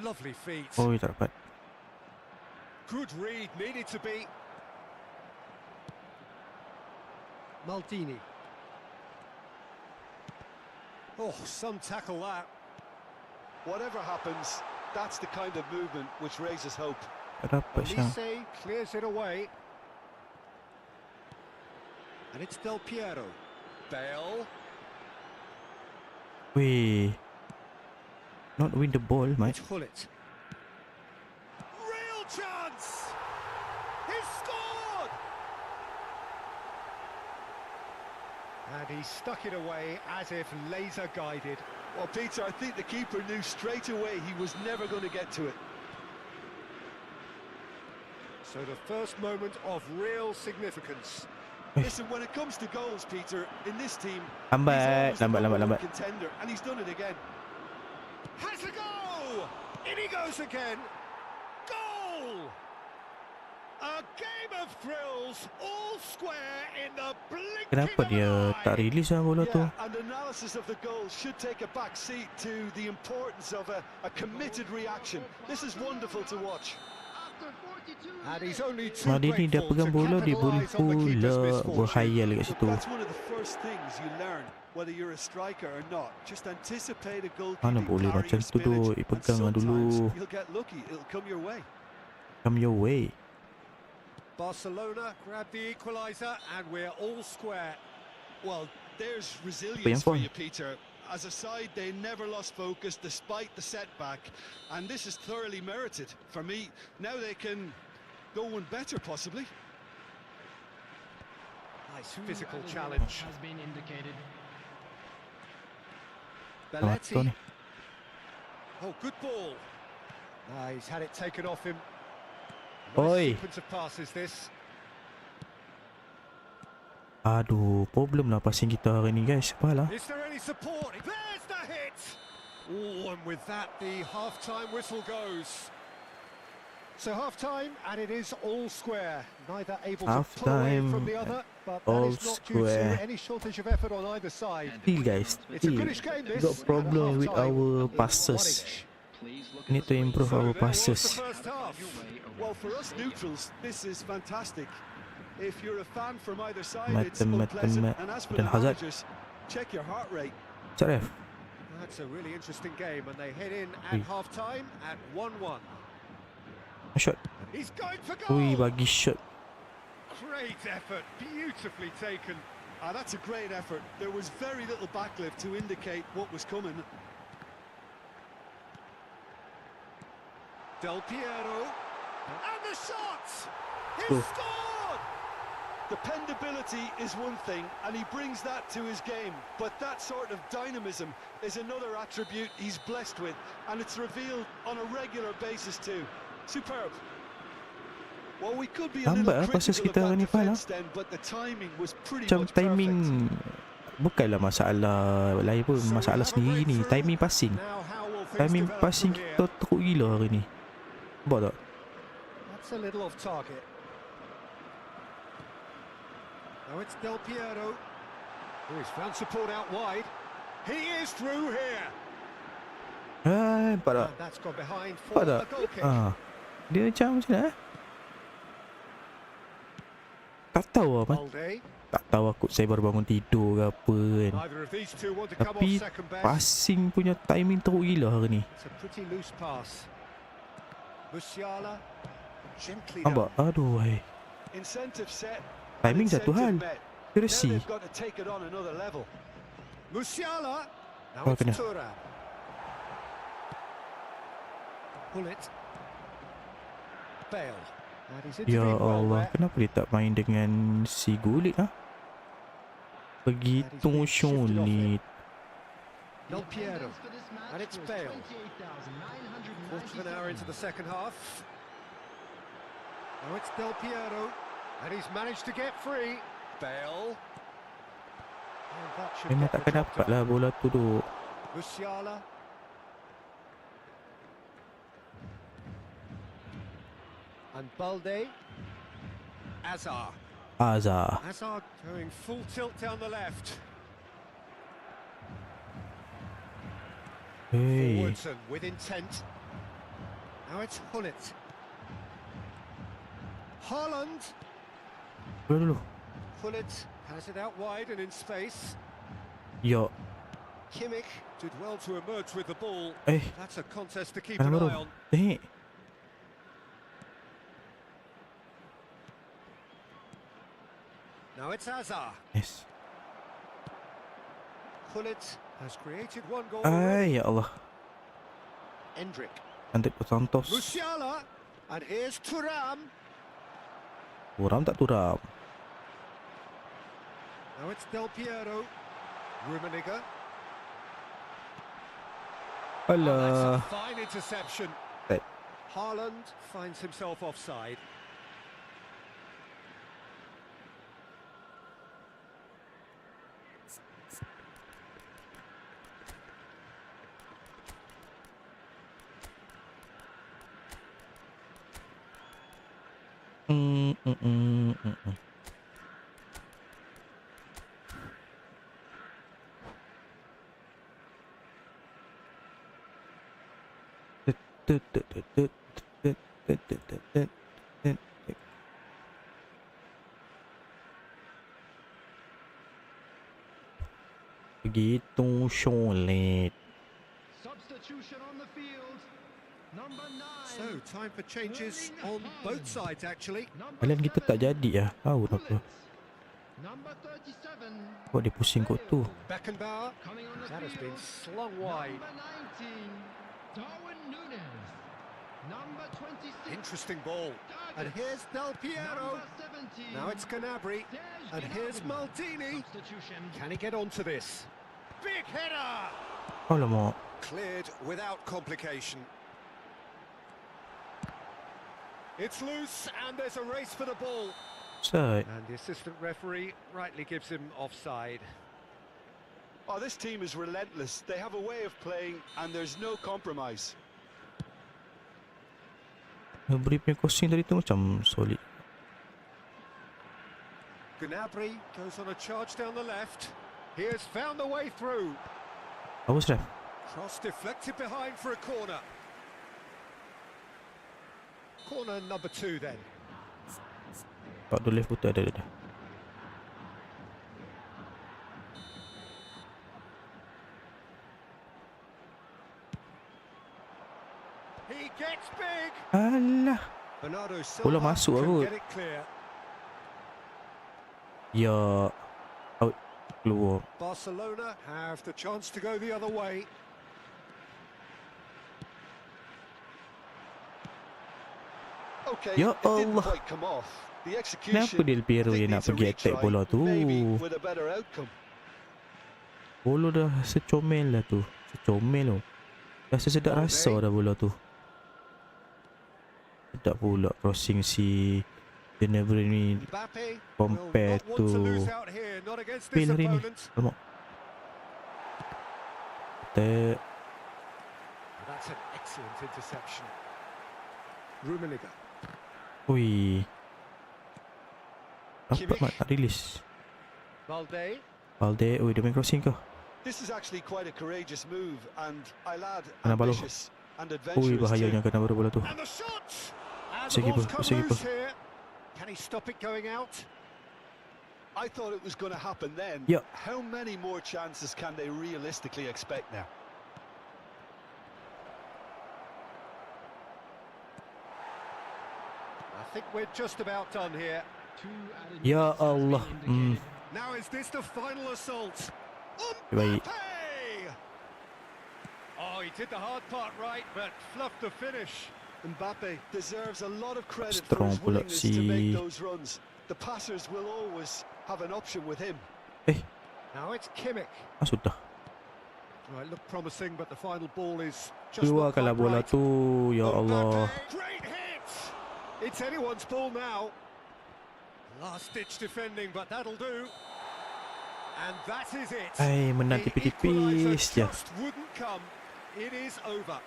Speaker 2: Lovely feet.
Speaker 1: Oi, tak dapat.
Speaker 2: Good read, needed to be. Maldini. Oh, some tackle that.
Speaker 3: Whatever happens, that's the kind of movement which raises hope.
Speaker 1: Tak dapat siang.
Speaker 2: Elise clears it away. And it's Del Piero. Bale.
Speaker 1: Weh. Not win the ball, mate.
Speaker 2: It's Hullet. Real chance! He scored! And he stuck it away as if laser guided.
Speaker 3: Well, Peter, I think the keeper knew straight away he was never going to get to it.
Speaker 2: So the first moment of real significance.
Speaker 3: Listen, when it comes to goals, Peter, in this team,
Speaker 1: Lambat,
Speaker 3: he's always the
Speaker 1: lambat,
Speaker 3: number
Speaker 1: lambat,
Speaker 3: one
Speaker 1: lambat.
Speaker 3: contender, and he's done it again.
Speaker 2: Has a go! In he goes again. Goal! A game of thrills, all square in the blinking
Speaker 1: Kenapa
Speaker 2: of an
Speaker 1: dia tak
Speaker 2: eye.
Speaker 1: release lah bola tu?
Speaker 3: Yeah, and analysis of the goal should take a back seat to the importance of a committed reaction. This is wonderful to watch.
Speaker 4: After 42
Speaker 2: And he's only too
Speaker 1: Madi ni dia
Speaker 2: grateful
Speaker 1: pegang
Speaker 2: to
Speaker 1: bola, dia boleh
Speaker 2: capitalise on the keeper's
Speaker 1: pula
Speaker 2: misfortune.
Speaker 1: berhayal kat
Speaker 3: Look,
Speaker 1: situ.
Speaker 3: that's one of the first things you learn, whether you're a striker or not. Just anticipate a
Speaker 1: Mana
Speaker 3: goalkeeping
Speaker 1: boleh
Speaker 3: carry
Speaker 1: macam
Speaker 3: or
Speaker 1: tu tu,
Speaker 3: spillage, and
Speaker 1: pegang lah dulu.
Speaker 3: sometimes you'll get lucky, it'll come your way.
Speaker 1: Come your way.
Speaker 2: Barcelona grab the equaliser and we're all square.
Speaker 3: Well, there's
Speaker 1: yang
Speaker 3: resilience for
Speaker 1: fun?
Speaker 3: you, Peter. As a side, they never lost focus despite the setback, and this is thoroughly merited. For me, now they can go one better, possibly.
Speaker 2: Nice physical challenge.
Speaker 4: has been indicated.
Speaker 1: Betul ni.
Speaker 2: Belletti. Oh, good ball. He's had it taken off him.
Speaker 1: Oi.
Speaker 2: Nice sequence of passes this.
Speaker 1: Aduh, problem lah passing kita hari ni guys. Apalah.
Speaker 2: Is there any support? There's the hit! Oh, and with that, the half-time whistle goes. So half-time, and it is all square. Neither able to pull away from the other, but that
Speaker 1: all
Speaker 2: is not due
Speaker 1: square.
Speaker 2: to any shortage of effort on either side.
Speaker 1: Still guys,
Speaker 2: It's a
Speaker 1: still
Speaker 2: goodish game, this.
Speaker 1: got problem with our passes. Need to improve our
Speaker 2: There was the
Speaker 1: passes.
Speaker 2: first half.
Speaker 3: Well, for us neutrals, this is fantastic. If you're a fan from either side,
Speaker 1: Mat-
Speaker 3: it's
Speaker 1: mat-
Speaker 3: unpleasant.
Speaker 1: mat-
Speaker 3: And as for
Speaker 1: dan
Speaker 3: the
Speaker 1: Hazard.
Speaker 3: managers, check your heart rate.
Speaker 1: Sekejap ref.
Speaker 2: That's a really interesting game, and they head in
Speaker 1: Ui.
Speaker 2: at half-time at 1-1.
Speaker 1: Shot.
Speaker 2: He's going for
Speaker 1: Ui,
Speaker 2: goal!
Speaker 1: bagi shot.
Speaker 2: Great effort, beautifully taken.
Speaker 3: That's a great effort. There was very little backlift to indicate what was coming.
Speaker 2: Del Piero, and the shot! He
Speaker 1: Oh.
Speaker 2: scored!
Speaker 3: Dependability is one thing, and he brings that to his game. But that sort of dynamism is another attribute he's blessed with, and it's revealed on a regular basis too. Superb. Well, we could be a
Speaker 1: Lambat
Speaker 3: little
Speaker 1: lah passes
Speaker 3: critical
Speaker 1: kita
Speaker 3: of
Speaker 1: hari
Speaker 3: that
Speaker 1: ni, Fal,
Speaker 3: defence then, but the timing was pretty
Speaker 1: Macam
Speaker 3: much
Speaker 1: timing
Speaker 3: perfect.
Speaker 1: bukanlah masalah lain pun,
Speaker 2: So we
Speaker 1: masalah
Speaker 2: have a
Speaker 1: sendiri ni.
Speaker 2: breakthrough.
Speaker 1: Timing passing.
Speaker 2: Now how will things
Speaker 1: Timing
Speaker 2: develop
Speaker 1: passing
Speaker 2: from
Speaker 1: kita
Speaker 2: here?
Speaker 1: teruk gila hari ni. Nampak tak?
Speaker 2: That's a little off target. Now it's Del Piero, who has found support out wide. He is through here.
Speaker 1: Nampak tak?
Speaker 2: And that's gone behind
Speaker 1: Nampak
Speaker 2: for
Speaker 1: tak?
Speaker 2: a goal kick.
Speaker 1: Dia macam mana? Tak tahu lah.
Speaker 2: Balde.
Speaker 1: Tak tahu aku saya baru bangun tidur ke apa kan.
Speaker 2: Neither of these two want to come off
Speaker 1: Tapi
Speaker 2: second best.
Speaker 1: passing punya timing teruk gila hari ni.
Speaker 2: It's a pretty loose pass. Musiala gently
Speaker 1: Nampak?
Speaker 2: done.
Speaker 1: Aduh, hai.
Speaker 3: Incentive set.
Speaker 1: Timing satu hal.
Speaker 3: Incentive met. Now
Speaker 1: Accuracy.
Speaker 3: they've got to take it on another level.
Speaker 2: Musiala. Now
Speaker 1: Oh,
Speaker 2: it's
Speaker 1: kena.
Speaker 2: Thuram. Bullet. Bale. And he's
Speaker 1: Ya
Speaker 2: intervened well
Speaker 1: Allah,
Speaker 2: there.
Speaker 1: kenapa dia tak main dengan si Gullit lah? Begitu sulit.
Speaker 2: Del Piero. And it's Bale. Quarter of an hour into the second half. Now it's Del Piero. And he's managed to get free. Bale. And that should
Speaker 1: Memang
Speaker 2: get the
Speaker 1: takkan
Speaker 2: job
Speaker 1: dapat
Speaker 2: done.
Speaker 1: lah bola tu tu.
Speaker 2: Musiala. And Balde. Azar.
Speaker 1: Azar.
Speaker 2: Hazard going full tilt down the left.
Speaker 1: Hey.
Speaker 2: Forwards and with intent. Now it's Hullet. Haaland.
Speaker 1: Bola dulu.
Speaker 2: Hullet has it out wide and in space.
Speaker 1: Ya.
Speaker 2: Kimmich did well to emerge with the ball.
Speaker 1: Eh.
Speaker 2: That's a contest to keep
Speaker 1: Kanan
Speaker 2: an
Speaker 1: baru.
Speaker 2: eye on.
Speaker 1: Eh.
Speaker 2: Now it's Azar.
Speaker 1: Yes.
Speaker 2: Pullet has created one goal
Speaker 1: Ay,
Speaker 2: already.
Speaker 1: ya Allah.
Speaker 2: Endrick.
Speaker 1: Andek Santos.
Speaker 2: Musiala. And here's Thuram.
Speaker 1: Turam tak turam.
Speaker 2: Now it's Del Piero. Rummenigge. Oh, that's
Speaker 1: Alah.
Speaker 2: a fine interception.
Speaker 1: Right.
Speaker 2: Haaland finds himself offside.
Speaker 1: Mm, mm, mm, mm, mm. Tut, tut, tut, tut, tut, tut, tut, tut, tut, tut. Begitu solid.
Speaker 4: Substitution on the field. Number 9.
Speaker 2: So, time for changes on both sides, actually.
Speaker 4: Number
Speaker 1: Kalian kita tak
Speaker 4: 7,
Speaker 1: jadi ya. Tahu kenapa.
Speaker 4: Pullet. Number 37.
Speaker 1: Kok dia pusing kot tu.
Speaker 2: Beckenbauer.
Speaker 4: Coming on the
Speaker 2: That has been
Speaker 4: field.
Speaker 2: slung wide.
Speaker 4: Number 19. Darwin Núñez. Number 26.
Speaker 2: Interesting ball. And here's Del Piero.
Speaker 4: Number 17.
Speaker 2: Now it's Gnabry.
Speaker 4: There's
Speaker 2: And here's
Speaker 4: Gnabry.
Speaker 2: Maldini.
Speaker 4: Substitution.
Speaker 2: Can he get onto this? Big header!
Speaker 1: Alamak.
Speaker 2: Cleared without complication. It's loose and there's a race for the ball.
Speaker 1: Side.
Speaker 2: And the assistant referee rightly gives him offside.
Speaker 3: Oh, this team is relentless. They have a way of playing and there's no compromise.
Speaker 1: Beri punya crossing tadi tu macam solid.
Speaker 2: Gnabry goes on a charge down the left. He has found the way through.
Speaker 1: Bagus ref.
Speaker 2: Cross deflected behind for a corner. Corner number 2 then.
Speaker 1: Pak tu left footer ada.
Speaker 2: He gets big.
Speaker 1: Alah.
Speaker 2: Bernardo
Speaker 1: Bola
Speaker 2: Silva
Speaker 1: masuk
Speaker 2: can
Speaker 1: aku.
Speaker 2: get it clear.
Speaker 1: Ya. Out. Keluar.
Speaker 2: Barcelona have the chance to go the other way.
Speaker 3: Okay,
Speaker 1: Ya
Speaker 3: it didn't
Speaker 1: Allah.
Speaker 3: quite come off. The
Speaker 1: Kenapa
Speaker 3: execution,
Speaker 1: Del Piero
Speaker 3: I think,
Speaker 1: yang nak
Speaker 3: needs a
Speaker 1: pergi attack
Speaker 3: retry,
Speaker 1: bola tu?
Speaker 3: maybe with a better outcome.
Speaker 1: Bola dah secomel lah tu. Secomel tu. Dah sesedap rasa dah bola tu. Sedap pula crossing si Gnabry ni
Speaker 2: Mbappe
Speaker 1: compare
Speaker 2: will not want
Speaker 1: to
Speaker 2: to lose out here, not against this
Speaker 1: Bale hari ni.
Speaker 2: opponent.
Speaker 1: Alamak. Attack.
Speaker 2: That's an excellent interception. Rummenigge.
Speaker 1: Ui. Nampak
Speaker 3: Kimmich.
Speaker 1: mak tak release.
Speaker 2: Valde.
Speaker 1: Valde. Ui dia main crossing ke?
Speaker 3: This is actually quite a courageous move, and I'll add
Speaker 1: Kena baloh.
Speaker 3: ambitious and
Speaker 1: Ui
Speaker 3: adventurous
Speaker 1: bahayanya
Speaker 3: too.
Speaker 1: kena baru bola tu.
Speaker 2: And the shot! And
Speaker 1: Bisa
Speaker 2: the ball's
Speaker 1: keeper,
Speaker 2: come
Speaker 1: bisa keeper.
Speaker 2: loose here. Can he stop it going out?
Speaker 3: I thought it was going to happen then.
Speaker 1: Yeah.
Speaker 3: How many more chances can they realistically expect now?
Speaker 2: I think we're just about done here.
Speaker 1: Ya Allah.
Speaker 2: Now is this the final assault?
Speaker 1: Baik.
Speaker 2: Mbappe! Oh, he did the hard part right, but fluffed the finish.
Speaker 3: Mbappe deserves a lot of credit for
Speaker 1: Strong
Speaker 3: his
Speaker 1: pula
Speaker 3: willingness to
Speaker 1: si-
Speaker 3: make those runs. The passers will always have an option with him.
Speaker 1: Eh,
Speaker 2: Now it's Kimmich.
Speaker 1: sudah.
Speaker 2: Right, look promising, but the final ball is just not
Speaker 1: Keluarkanlah
Speaker 2: quite
Speaker 1: bola
Speaker 2: right.
Speaker 1: tu. Ya Allah.
Speaker 2: Mbappe, great hit! It's anyone's ball now. Last-ditch defending, but that'll do. And that is it.
Speaker 1: Ai, menang
Speaker 2: The
Speaker 1: tipis-tipis
Speaker 2: equaliser
Speaker 1: je.
Speaker 2: just wouldn't come. It is over.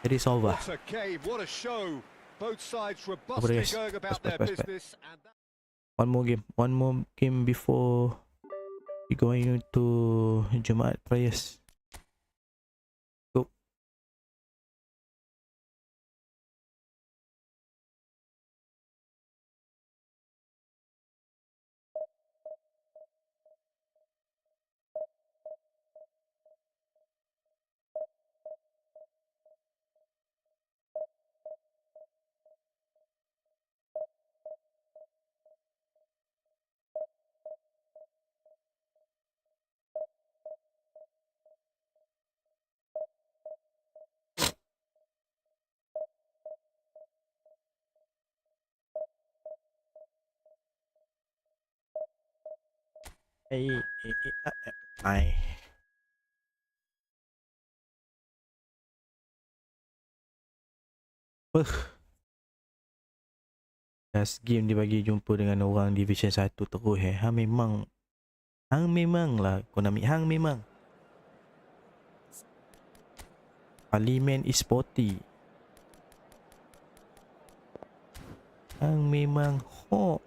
Speaker 1: Jadi solve.
Speaker 2: What a game, what a show. Both sides
Speaker 1: Apa
Speaker 2: robustly
Speaker 1: dia?
Speaker 2: going about
Speaker 1: Pas,
Speaker 2: their
Speaker 1: pas, pas.
Speaker 2: business. And that
Speaker 1: One more game before we going to Jumaat prayers. Ai. Last game dia bagi jumpa dengan orang Division 1 terus Hang memang lah Konami, hang memang Parliament is sporty. Hang memang ho.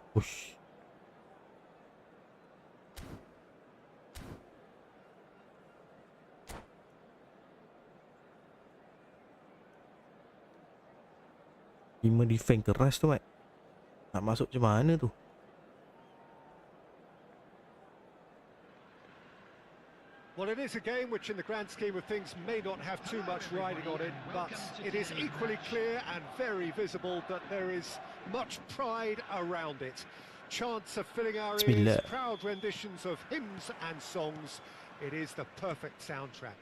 Speaker 1: Push. Lima defend keras tu Mat. Nak masuk macam mana tu?
Speaker 2: Well, it is a game which in the grand scheme of things may not have too much riding on it, but it is equally clear and very visible that there is much pride around it. Chants are filling our ears, proud renditions of hymns and songs. It is the perfect soundtrack.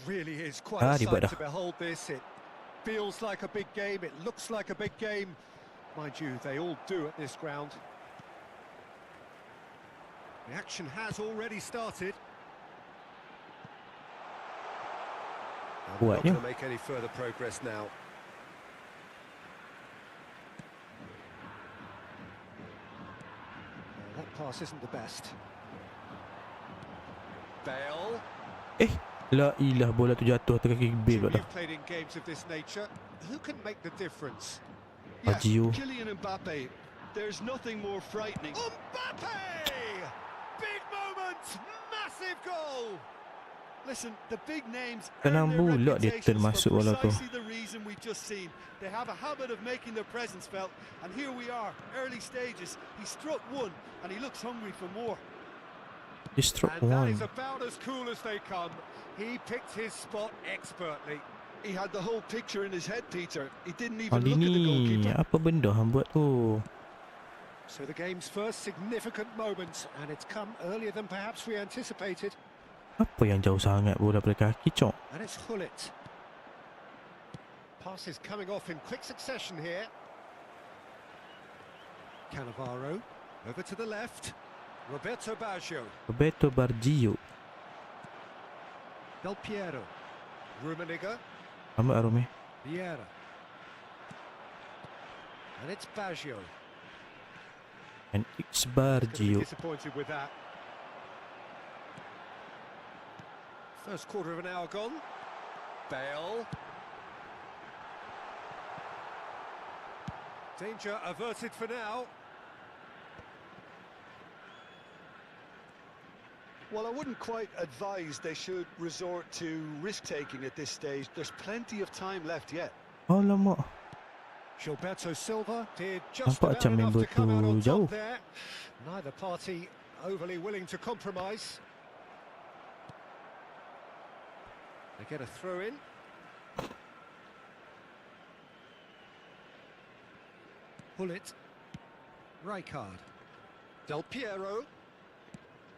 Speaker 2: Really is quite a sight to behold this. It feels like a big game, it looks like a big game. Mind you, they all do at this ground. The action has already started. We're not going to make any further progress now. That pass isn't the best. Bale.
Speaker 1: La ilah, bola tu jatuh atas kaki Bale dah.
Speaker 2: You've played in games of this nature. Who can make the difference?
Speaker 3: Yes, Kylian Mbappe. There's nothing more frightening.
Speaker 2: Mbappe! Big moment! Massive goal! Listen, the big names
Speaker 1: Tenang pula dia termasuk bola tu.
Speaker 3: The reason we've just seen. They have a habit of making their presence felt, and here we are, early stages. He struck one, and he looks hungry for more.
Speaker 1: He struck
Speaker 2: and
Speaker 1: one.
Speaker 2: That is about as cool as they come. He picked his spot expertly.
Speaker 3: He had the whole picture in his head, Peter. He didn't even look at the goalkeeper.
Speaker 1: Apa benda hang buat tu?
Speaker 2: So the game's first significant moment, and it's come earlier than perhaps we anticipated.
Speaker 1: Apa yang jauh sangat bola pada kaki, Cok?
Speaker 2: And it's Hullet. Passes coming off in quick succession here. Cannavaro over to the left. Roberto Baggio.
Speaker 1: Roberto Baggio.
Speaker 2: Del Piero. Rummenigge.
Speaker 1: Amat Arome.
Speaker 2: Vieira. And it's Baggio.
Speaker 1: And it's Baggio.
Speaker 2: Disappointed with that. First quarter of an hour gone. Bale. Danger averted for now.
Speaker 3: Well, I wouldn't quite advise they should resort to risk-taking at this stage. There's plenty of time left yet.
Speaker 1: Alamak.
Speaker 2: Gilberto Silva did just
Speaker 1: Nampak
Speaker 2: about
Speaker 1: macam
Speaker 2: enough
Speaker 1: member
Speaker 2: to come out on
Speaker 1: tu jauh.
Speaker 2: top there. Neither party overly willing to compromise. They get a throw in. Hullet. Rijkaard. Del Piero.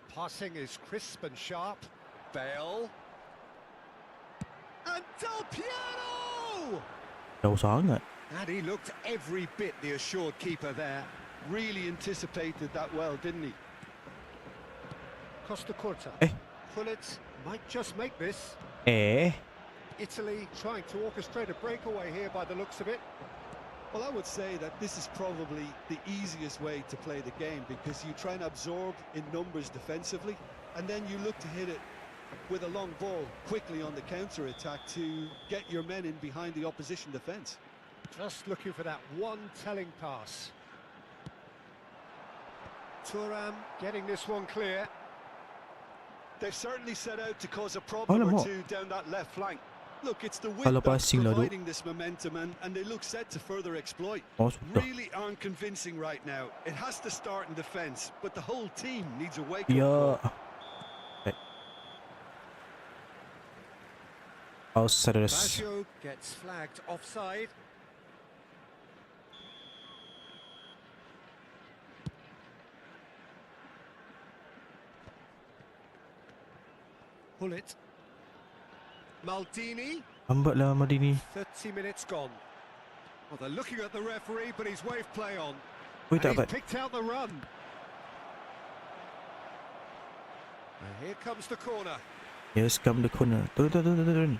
Speaker 2: Passing is crisp and sharp. Bale. And Del Piero!
Speaker 1: Jauh sangat.
Speaker 2: And he looked every bit the assured keeper there.
Speaker 3: Really anticipated that well, didn't he?
Speaker 2: Costa Curta. Hullet might just make this. Italy trying to orchestrate a breakaway here by the looks of it.
Speaker 3: Well, I would say that this is probably the easiest way to play the game, because you try and absorb in numbers defensively, and then you look to hit it with a long ball quickly on the counter-attack to get your men in behind the opposition defence.
Speaker 2: Just looking for that one telling pass. Thuram getting this one clear.
Speaker 3: They've certainly set out to cause a problem or two down that left flank. Look, it's the width that's providing this momentum, and they look set to further exploit. Really aren't convincing right now. It has to start in defence, but the whole team needs a wake-up call.
Speaker 2: Baggio gets flagged offside. Hullet. Maldini.
Speaker 1: Lambat lah Madini.
Speaker 2: 30 minutes gone. Well, they're looking at the referee, but he's waved play on.
Speaker 1: Oi,
Speaker 2: And
Speaker 1: tak
Speaker 2: he's
Speaker 1: dapat.
Speaker 2: picked out the run. And here comes the corner.
Speaker 1: Yes, come the corner. Turun.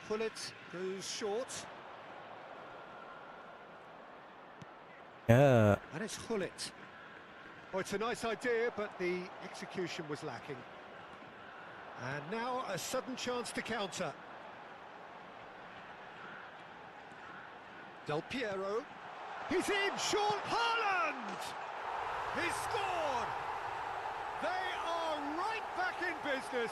Speaker 2: Hullet goes short.
Speaker 1: Ya.
Speaker 2: And it's Hullet. Oh, it's a nice idea, but the execution was lacking. And now a sudden chance to counter. Del Piero. He's in, Sean Haaland! He's scored! They are right back in business.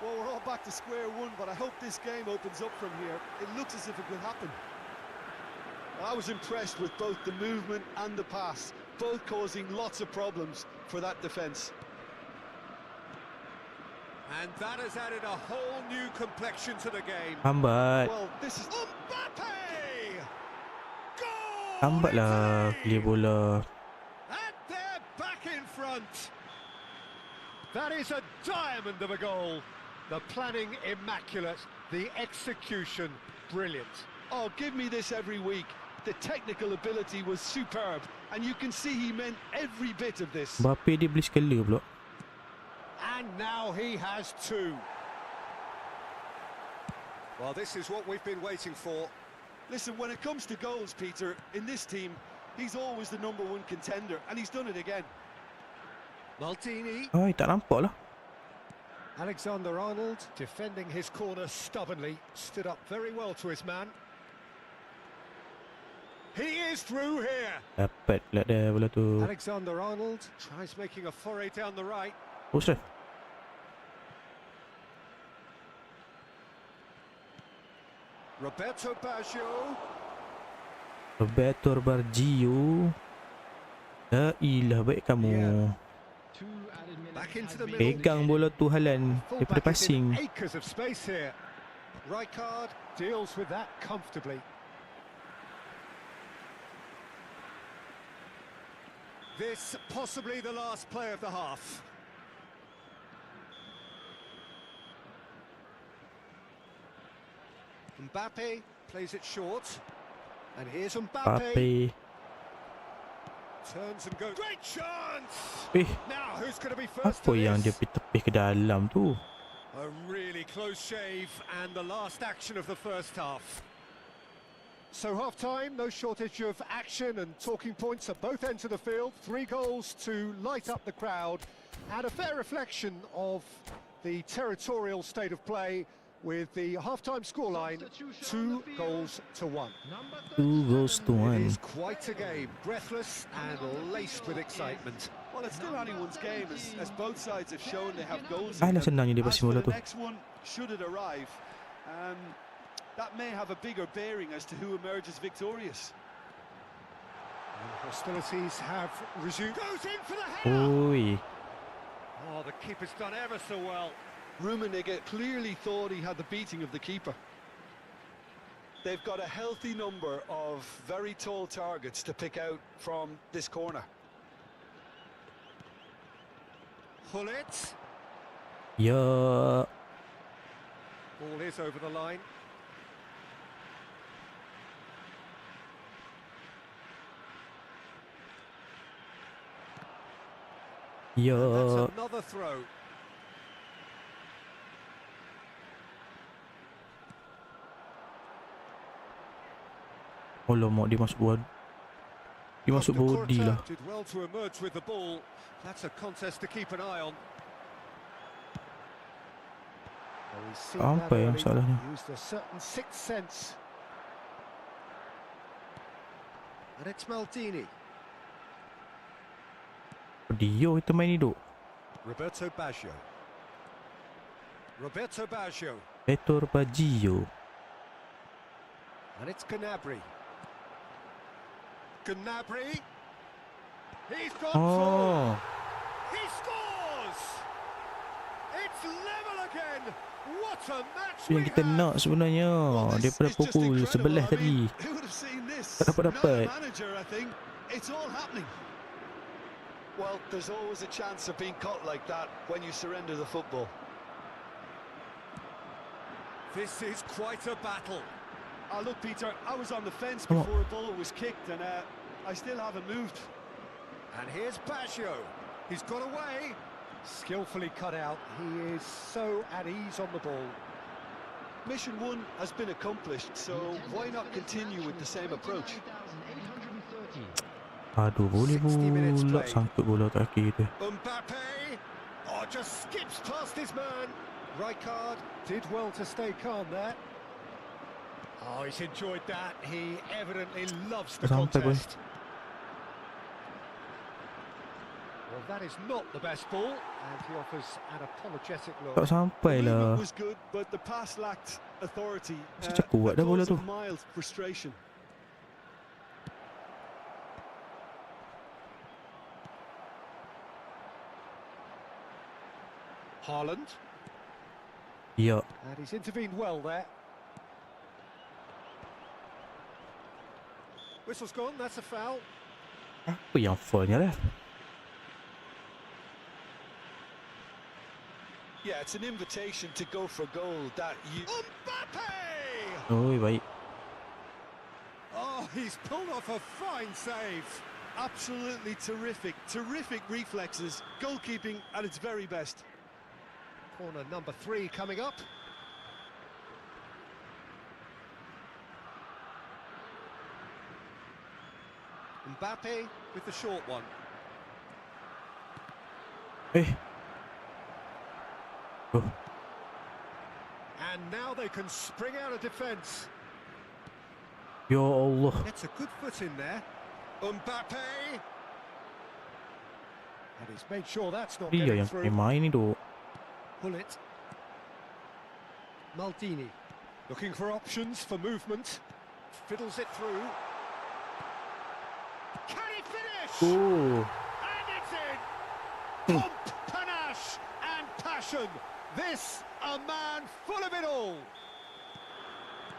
Speaker 3: Well, we're all back to square one, but I hope this game opens up from here. It looks as if it could happen. I was impressed with both the movement and the pass, both causing lots of problems for that defence.
Speaker 2: And that has added a whole new complexion to the game.
Speaker 1: Lambat.
Speaker 3: Well, this is...
Speaker 2: Mbappe! Goal!
Speaker 1: Lambat lah
Speaker 2: It's
Speaker 1: clear
Speaker 2: in!
Speaker 1: bola.
Speaker 2: And they're back in front. That is a diamond of a goal. The planning immaculate, the execution brilliant.
Speaker 3: Oh, give me this every week. The technical ability was superb, and you can see he meant every bit of this.
Speaker 1: Mbappe dia beli skala pula.
Speaker 2: And now he has two. Well, this is what we've been waiting for.
Speaker 3: Listen, when it comes to goals, Peter, in this team, he's always the #1 contender, and he's done it again.
Speaker 2: Maldini.
Speaker 1: Ai, tak nampak lah.
Speaker 2: Alexander-Arnold defending his corner stubbornly, stood up very well to his man. He is through here.
Speaker 1: Dapat pula dia bola tu.
Speaker 2: Alexander-Arnold tries making a foray down the right.
Speaker 1: Oh, Sref.
Speaker 2: Roberto Baggio.
Speaker 1: Roberto Bargio. Ya ilah, baik kamu.
Speaker 2: Back into the middle.
Speaker 1: Pegang bola tu Haaland daripada
Speaker 2: Fullback is in
Speaker 1: passing.
Speaker 2: acres of space here. Rijkaard deals with that comfortably. This possibly the last play of the half. Mbappe plays it short. And here's Mbappe.
Speaker 1: Mbappe.
Speaker 2: Turns and goes. Great chance!
Speaker 1: Eh,
Speaker 2: Now who's going to be first
Speaker 1: apa
Speaker 2: to
Speaker 1: yang dia
Speaker 2: this?
Speaker 1: pergi tepih ke dalam tu?
Speaker 2: A really close shave and the last action of the first half. So half-time, no shortage of action and talking points at both ends of the field. 3 goals to light up the crowd and a fair reflection of the territorial state of play with the half-time scoreline 2 goals to 1.
Speaker 1: 2 goals to
Speaker 2: It
Speaker 1: 1.
Speaker 2: is quite a game, breathless and laced with excitement.
Speaker 3: Well, it's still anyone's game, as both sides have shown they have goals.
Speaker 1: Alah,
Speaker 3: in them.
Speaker 1: senangnya dia
Speaker 3: As
Speaker 1: passing
Speaker 3: for
Speaker 1: bola
Speaker 3: the
Speaker 1: tu.
Speaker 3: next one, should it arrive, that may have a bigger bearing as to who emerges victorious.
Speaker 2: And hostilities have resumed. Goes in for the header!
Speaker 1: Oi.
Speaker 2: Oh, the keeper's done ever so well.
Speaker 3: Rummenigge clearly thought he had the beating of the keeper. They've got a healthy number of very tall targets to pick out from this corner.
Speaker 2: Hullet.
Speaker 1: Ya.
Speaker 2: Ball is over the line.
Speaker 1: Ya.
Speaker 2: That's another throw.
Speaker 1: Alamak, dia masuk buat. Dia masuk body lah.
Speaker 2: Did well to emerge with the ball. That's a contest to keep an eye on. Well, he's seen that
Speaker 1: Apa yang
Speaker 2: early,
Speaker 1: salahnya?
Speaker 2: used a certain sixth sense. And it's Maldini.
Speaker 1: Dia kita main hidup.
Speaker 2: Roberto Baggio. Roberto Baggio.
Speaker 1: Roberto Bargio.
Speaker 2: And it's Gnabry. Gnabry. He's gone
Speaker 1: Oh.
Speaker 2: for. He scores. It's level again. What a match
Speaker 1: Yang
Speaker 2: we
Speaker 1: kita nak
Speaker 2: have.
Speaker 1: sebenarnya daripada
Speaker 3: It's just
Speaker 1: pukul
Speaker 3: incredible.
Speaker 1: 11 tadi.
Speaker 3: Who would have seen this?
Speaker 1: Tak dapat.
Speaker 3: No manager, I think. It's all happening. Well, there's always a chance of being caught like that when you surrender the football.
Speaker 2: This is quite a battle.
Speaker 3: Oh, look, Peter, I was on the fence
Speaker 1: Come on.
Speaker 3: before a ball was kicked, and I still haven't moved.
Speaker 2: And here's Baggio. He's got away. Skillfully cut out. He is so at ease on the ball.
Speaker 3: Mission 1 has been accomplished, so why not continue with the same approach?
Speaker 4: 29,830.
Speaker 1: Aduh, boleh
Speaker 2: 60 minutes
Speaker 1: pula
Speaker 2: played.
Speaker 1: sangkut bola kaki tu.
Speaker 2: Mbappe. Oh, just skips past his man. Rijkaard did well to stay calm there. Oh, he's enjoyed that. He evidently loves the
Speaker 1: Sampai, boy.
Speaker 2: contest. Well, that is not the best ball, and he offers an apologetic look.
Speaker 1: Tak sampai
Speaker 3: The movement
Speaker 1: lah.
Speaker 3: was good, but the pass lacked authority.
Speaker 1: Macam kuat dah bola
Speaker 3: That
Speaker 1: tu.
Speaker 3: caused mild frustration.
Speaker 2: Haaland,
Speaker 1: Ya.
Speaker 2: and he's intervened well there. Whistle's gone, that's a foul.
Speaker 1: Apa yang foulnya dah?
Speaker 3: Yeah, it's an invitation to go for goal that you...
Speaker 2: Mbappe!
Speaker 1: Oi, baik.
Speaker 2: Oh, he's pulled off a fine save.
Speaker 3: Absolutely terrific, terrific reflexes, goalkeeping at its very best.
Speaker 2: Corner number 3 coming up. Mbappe with the short one.
Speaker 1: Eh. Oh,
Speaker 2: And now they can spring out of defence.
Speaker 1: ya Allah.
Speaker 2: Gets a good foot in there. Mbappe! And he's made sure that's not
Speaker 1: Dia
Speaker 2: getting
Speaker 1: yang
Speaker 2: through.
Speaker 1: main ni tu.
Speaker 2: Pull it. Maldini looking for options for movement. Fiddles it through. Can he finish?
Speaker 1: Oh.
Speaker 2: And it's in! Pomp, panache and passion. This, a man full of it all.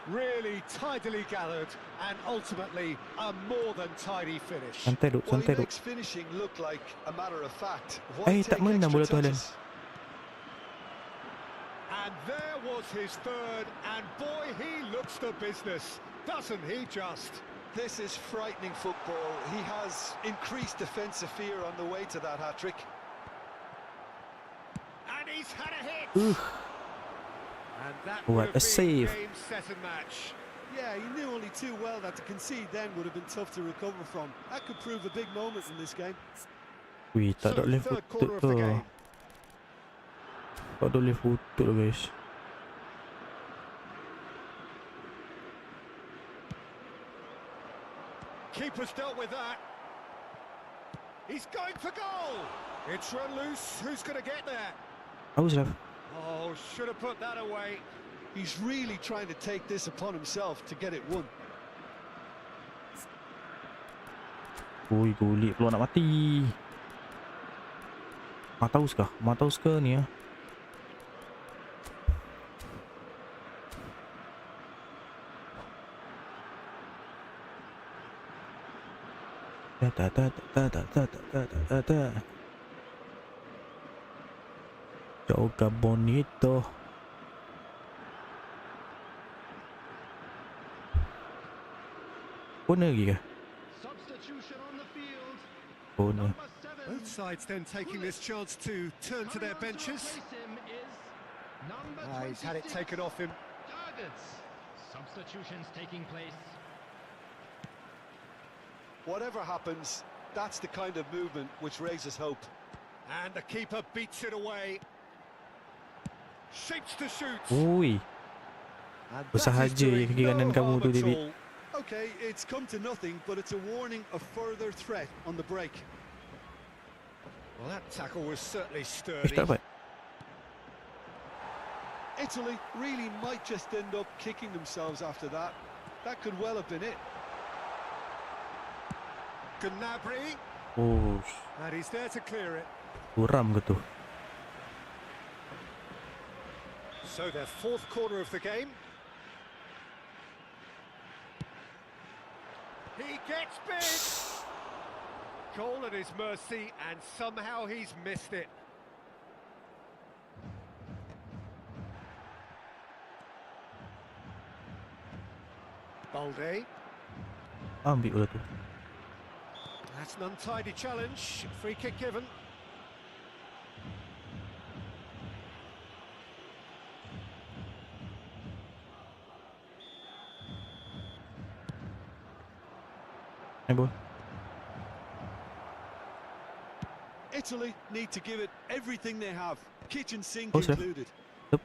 Speaker 2: Really tidily gathered and ultimately a more than tidy finish.
Speaker 1: Santai duk,
Speaker 3: Well, he
Speaker 1: santai duk.
Speaker 3: makes finishing look like a matter of fact. Why
Speaker 1: Eh,
Speaker 3: take
Speaker 1: tak menang
Speaker 3: extra
Speaker 1: bola tu, Alan.
Speaker 3: touches?
Speaker 2: And there was his third, and boy, he looks the business, doesn't he just?
Speaker 3: This is frightening football. He has increased defensive fear on the way to that hat-trick.
Speaker 2: And he's had a hit. And that
Speaker 1: What
Speaker 2: would
Speaker 1: a
Speaker 2: have
Speaker 1: save.
Speaker 2: been game, set and match.
Speaker 3: Yeah, he knew only too well that to concede then would have been tough to recover from. That could prove a big moment in this game.
Speaker 1: Wih, tak
Speaker 2: So,
Speaker 1: ada boleh
Speaker 2: third
Speaker 1: futut
Speaker 2: corner of
Speaker 1: tu.
Speaker 2: the game.
Speaker 1: Tak ada boleh futut tu, guys.
Speaker 2: Keeper's dealt with that. He's going for goal. It's run loose. Who's going to get there?
Speaker 1: Aus dah.
Speaker 2: Oh, should have put that away.
Speaker 3: He's really trying to take this upon himself to get it won.
Speaker 1: Ui, gulik peluang nak mati. Mataus kah? Mataus ke ni ya? Joga bonito. Corner lagi ke?
Speaker 4: Substitution on the field.
Speaker 1: Corner.
Speaker 4: Number 7.
Speaker 2: Both sides then taking this chance to turn to their benches. He's had it taken off him.
Speaker 4: Targets. Substitutions taking place.
Speaker 3: Whatever happens, that's the kind of movement which raises hope.
Speaker 2: And the keeper beats it away. Shapes to shoot.
Speaker 1: Ui,
Speaker 2: And
Speaker 1: usaha
Speaker 2: that is
Speaker 1: je
Speaker 2: doing
Speaker 1: kaki kanan
Speaker 2: no
Speaker 1: kamu
Speaker 2: harm
Speaker 1: tu,
Speaker 2: at
Speaker 1: David.
Speaker 2: all.
Speaker 3: Okay, it's come to nothing, but it's a warning of further threat on the break.
Speaker 2: Well, that tackle was certainly
Speaker 1: eh
Speaker 2: sturdy.
Speaker 1: tak dapat.
Speaker 3: Italy really might just end up kicking themselves after that. That could well have been it.
Speaker 2: Gnabry,
Speaker 1: Oh,
Speaker 2: and he's there to clear it.
Speaker 1: suram ke tu?
Speaker 2: So their fourth corner of the game. He gets big. all at his mercy, and somehow he's missed it. Balde.
Speaker 1: Ambil bola tu.
Speaker 2: That's an untidy challenge. Free kick given.
Speaker 1: Main bola.
Speaker 3: Italy need to give it everything they have, kitchen sink
Speaker 1: Oh, sir.
Speaker 3: included.
Speaker 1: Yup.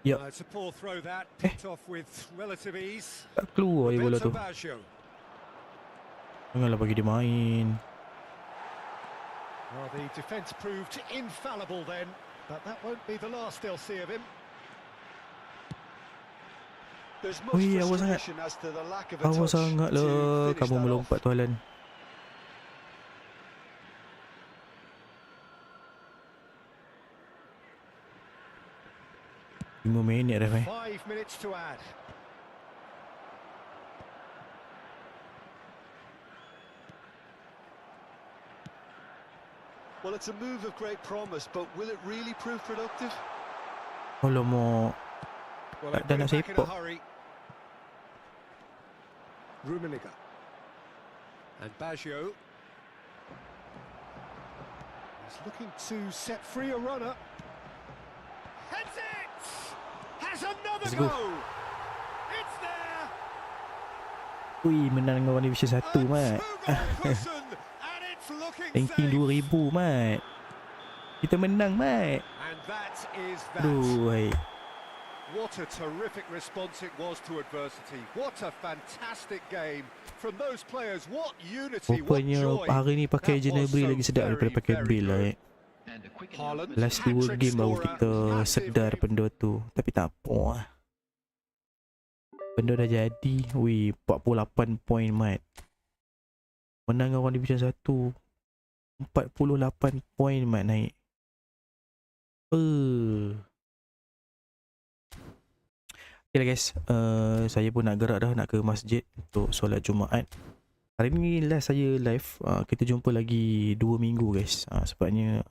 Speaker 1: Yup.
Speaker 2: It's a poor throw that, picked off with relative ease.
Speaker 1: Tak keluar bola tu.
Speaker 2: Roberto Baggio.
Speaker 1: Janganlah bagi dia main.
Speaker 2: Well, the defence proved infallible then, but that won't be the last they'll see of him.
Speaker 3: There's much
Speaker 1: Ui, awal sangat.
Speaker 3: frustration as to the lack of a
Speaker 1: Awal
Speaker 3: touch
Speaker 1: sangat
Speaker 3: to
Speaker 1: lah.
Speaker 3: finish
Speaker 1: Kamu
Speaker 3: that
Speaker 1: melompat
Speaker 3: off.
Speaker 1: tu Alan. Lima minit dah main.
Speaker 2: 5 minutes to add.
Speaker 3: Well, it's a move of great promise, but will it really prove productive?
Speaker 1: Alamak.
Speaker 2: Well,
Speaker 1: Tak
Speaker 2: they
Speaker 1: ada
Speaker 2: put
Speaker 1: nak
Speaker 2: it back in a
Speaker 1: sepak.
Speaker 2: hurry. Rummenigge. And Baggio. He's looking to set free a runner. Heads it! Has another
Speaker 1: Let's go.
Speaker 2: go! It's there!
Speaker 1: Ui, menang dengan Division 1,
Speaker 2: A
Speaker 1: Mat.
Speaker 2: two-goal cushion, and it's looking
Speaker 1: Ranking
Speaker 2: safe.
Speaker 1: 2000, Mat. Kita menang, Mat.
Speaker 2: And that is that.
Speaker 1: Aduh, hai.
Speaker 2: What a terrific response it was to adversity. What a fantastic game from those players. What unity, what
Speaker 1: Rupanya
Speaker 2: joy.
Speaker 1: hari ni pakai
Speaker 2: That
Speaker 1: Agent
Speaker 2: was
Speaker 1: Every
Speaker 2: so
Speaker 1: lagi sedap daripada
Speaker 2: very,
Speaker 1: pakai
Speaker 2: very
Speaker 1: Bill lah,
Speaker 2: good.
Speaker 4: And a quick
Speaker 2: Haaland,
Speaker 1: Last 2
Speaker 2: hat-trick
Speaker 1: game baru
Speaker 2: scorer,
Speaker 1: kita
Speaker 2: massive
Speaker 1: sedar
Speaker 2: game.
Speaker 1: benda tu. Tapi tak apa lah. Benda dah jadi. Wih, 48 poin, Mat. Menang dengan orang Division 1. 48 poin, Mat, naik. Okay lah guys, saya pun nak gerak dah, nak ke masjid untuk solat Jumaat. Hari ni last saya live. Kita jumpa lagi 2 minggu guys. Sebabnya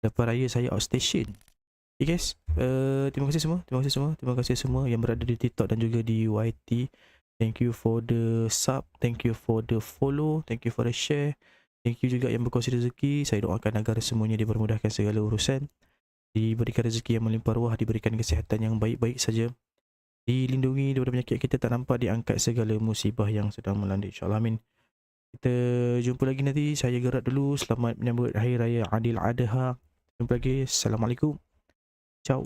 Speaker 1: lepas raya saya outstation. Okay guys, terima kasih semua. Terima kasih semua yang berada di TikTok dan juga di YT. Thank you for the sub, thank you for the follow, thank you for the share. Thank you juga yang berkongsi rezeki. Saya doakan agar semuanya dipermudahkan segala urusan, diberikan rezeki yang melimpah ruah, diberikan kesihatan yang baik-baik saja, dilindungi daripada penyakit kita tak nampak, diangkat segala musibah yang sedang melanda, insyaAllah, amin. Kita jumpa lagi nanti. Saya gerak dulu. Selamat menyambut Hari Raya Adil Adha. Jumpa lagi. Assalamualaikum. Ciao.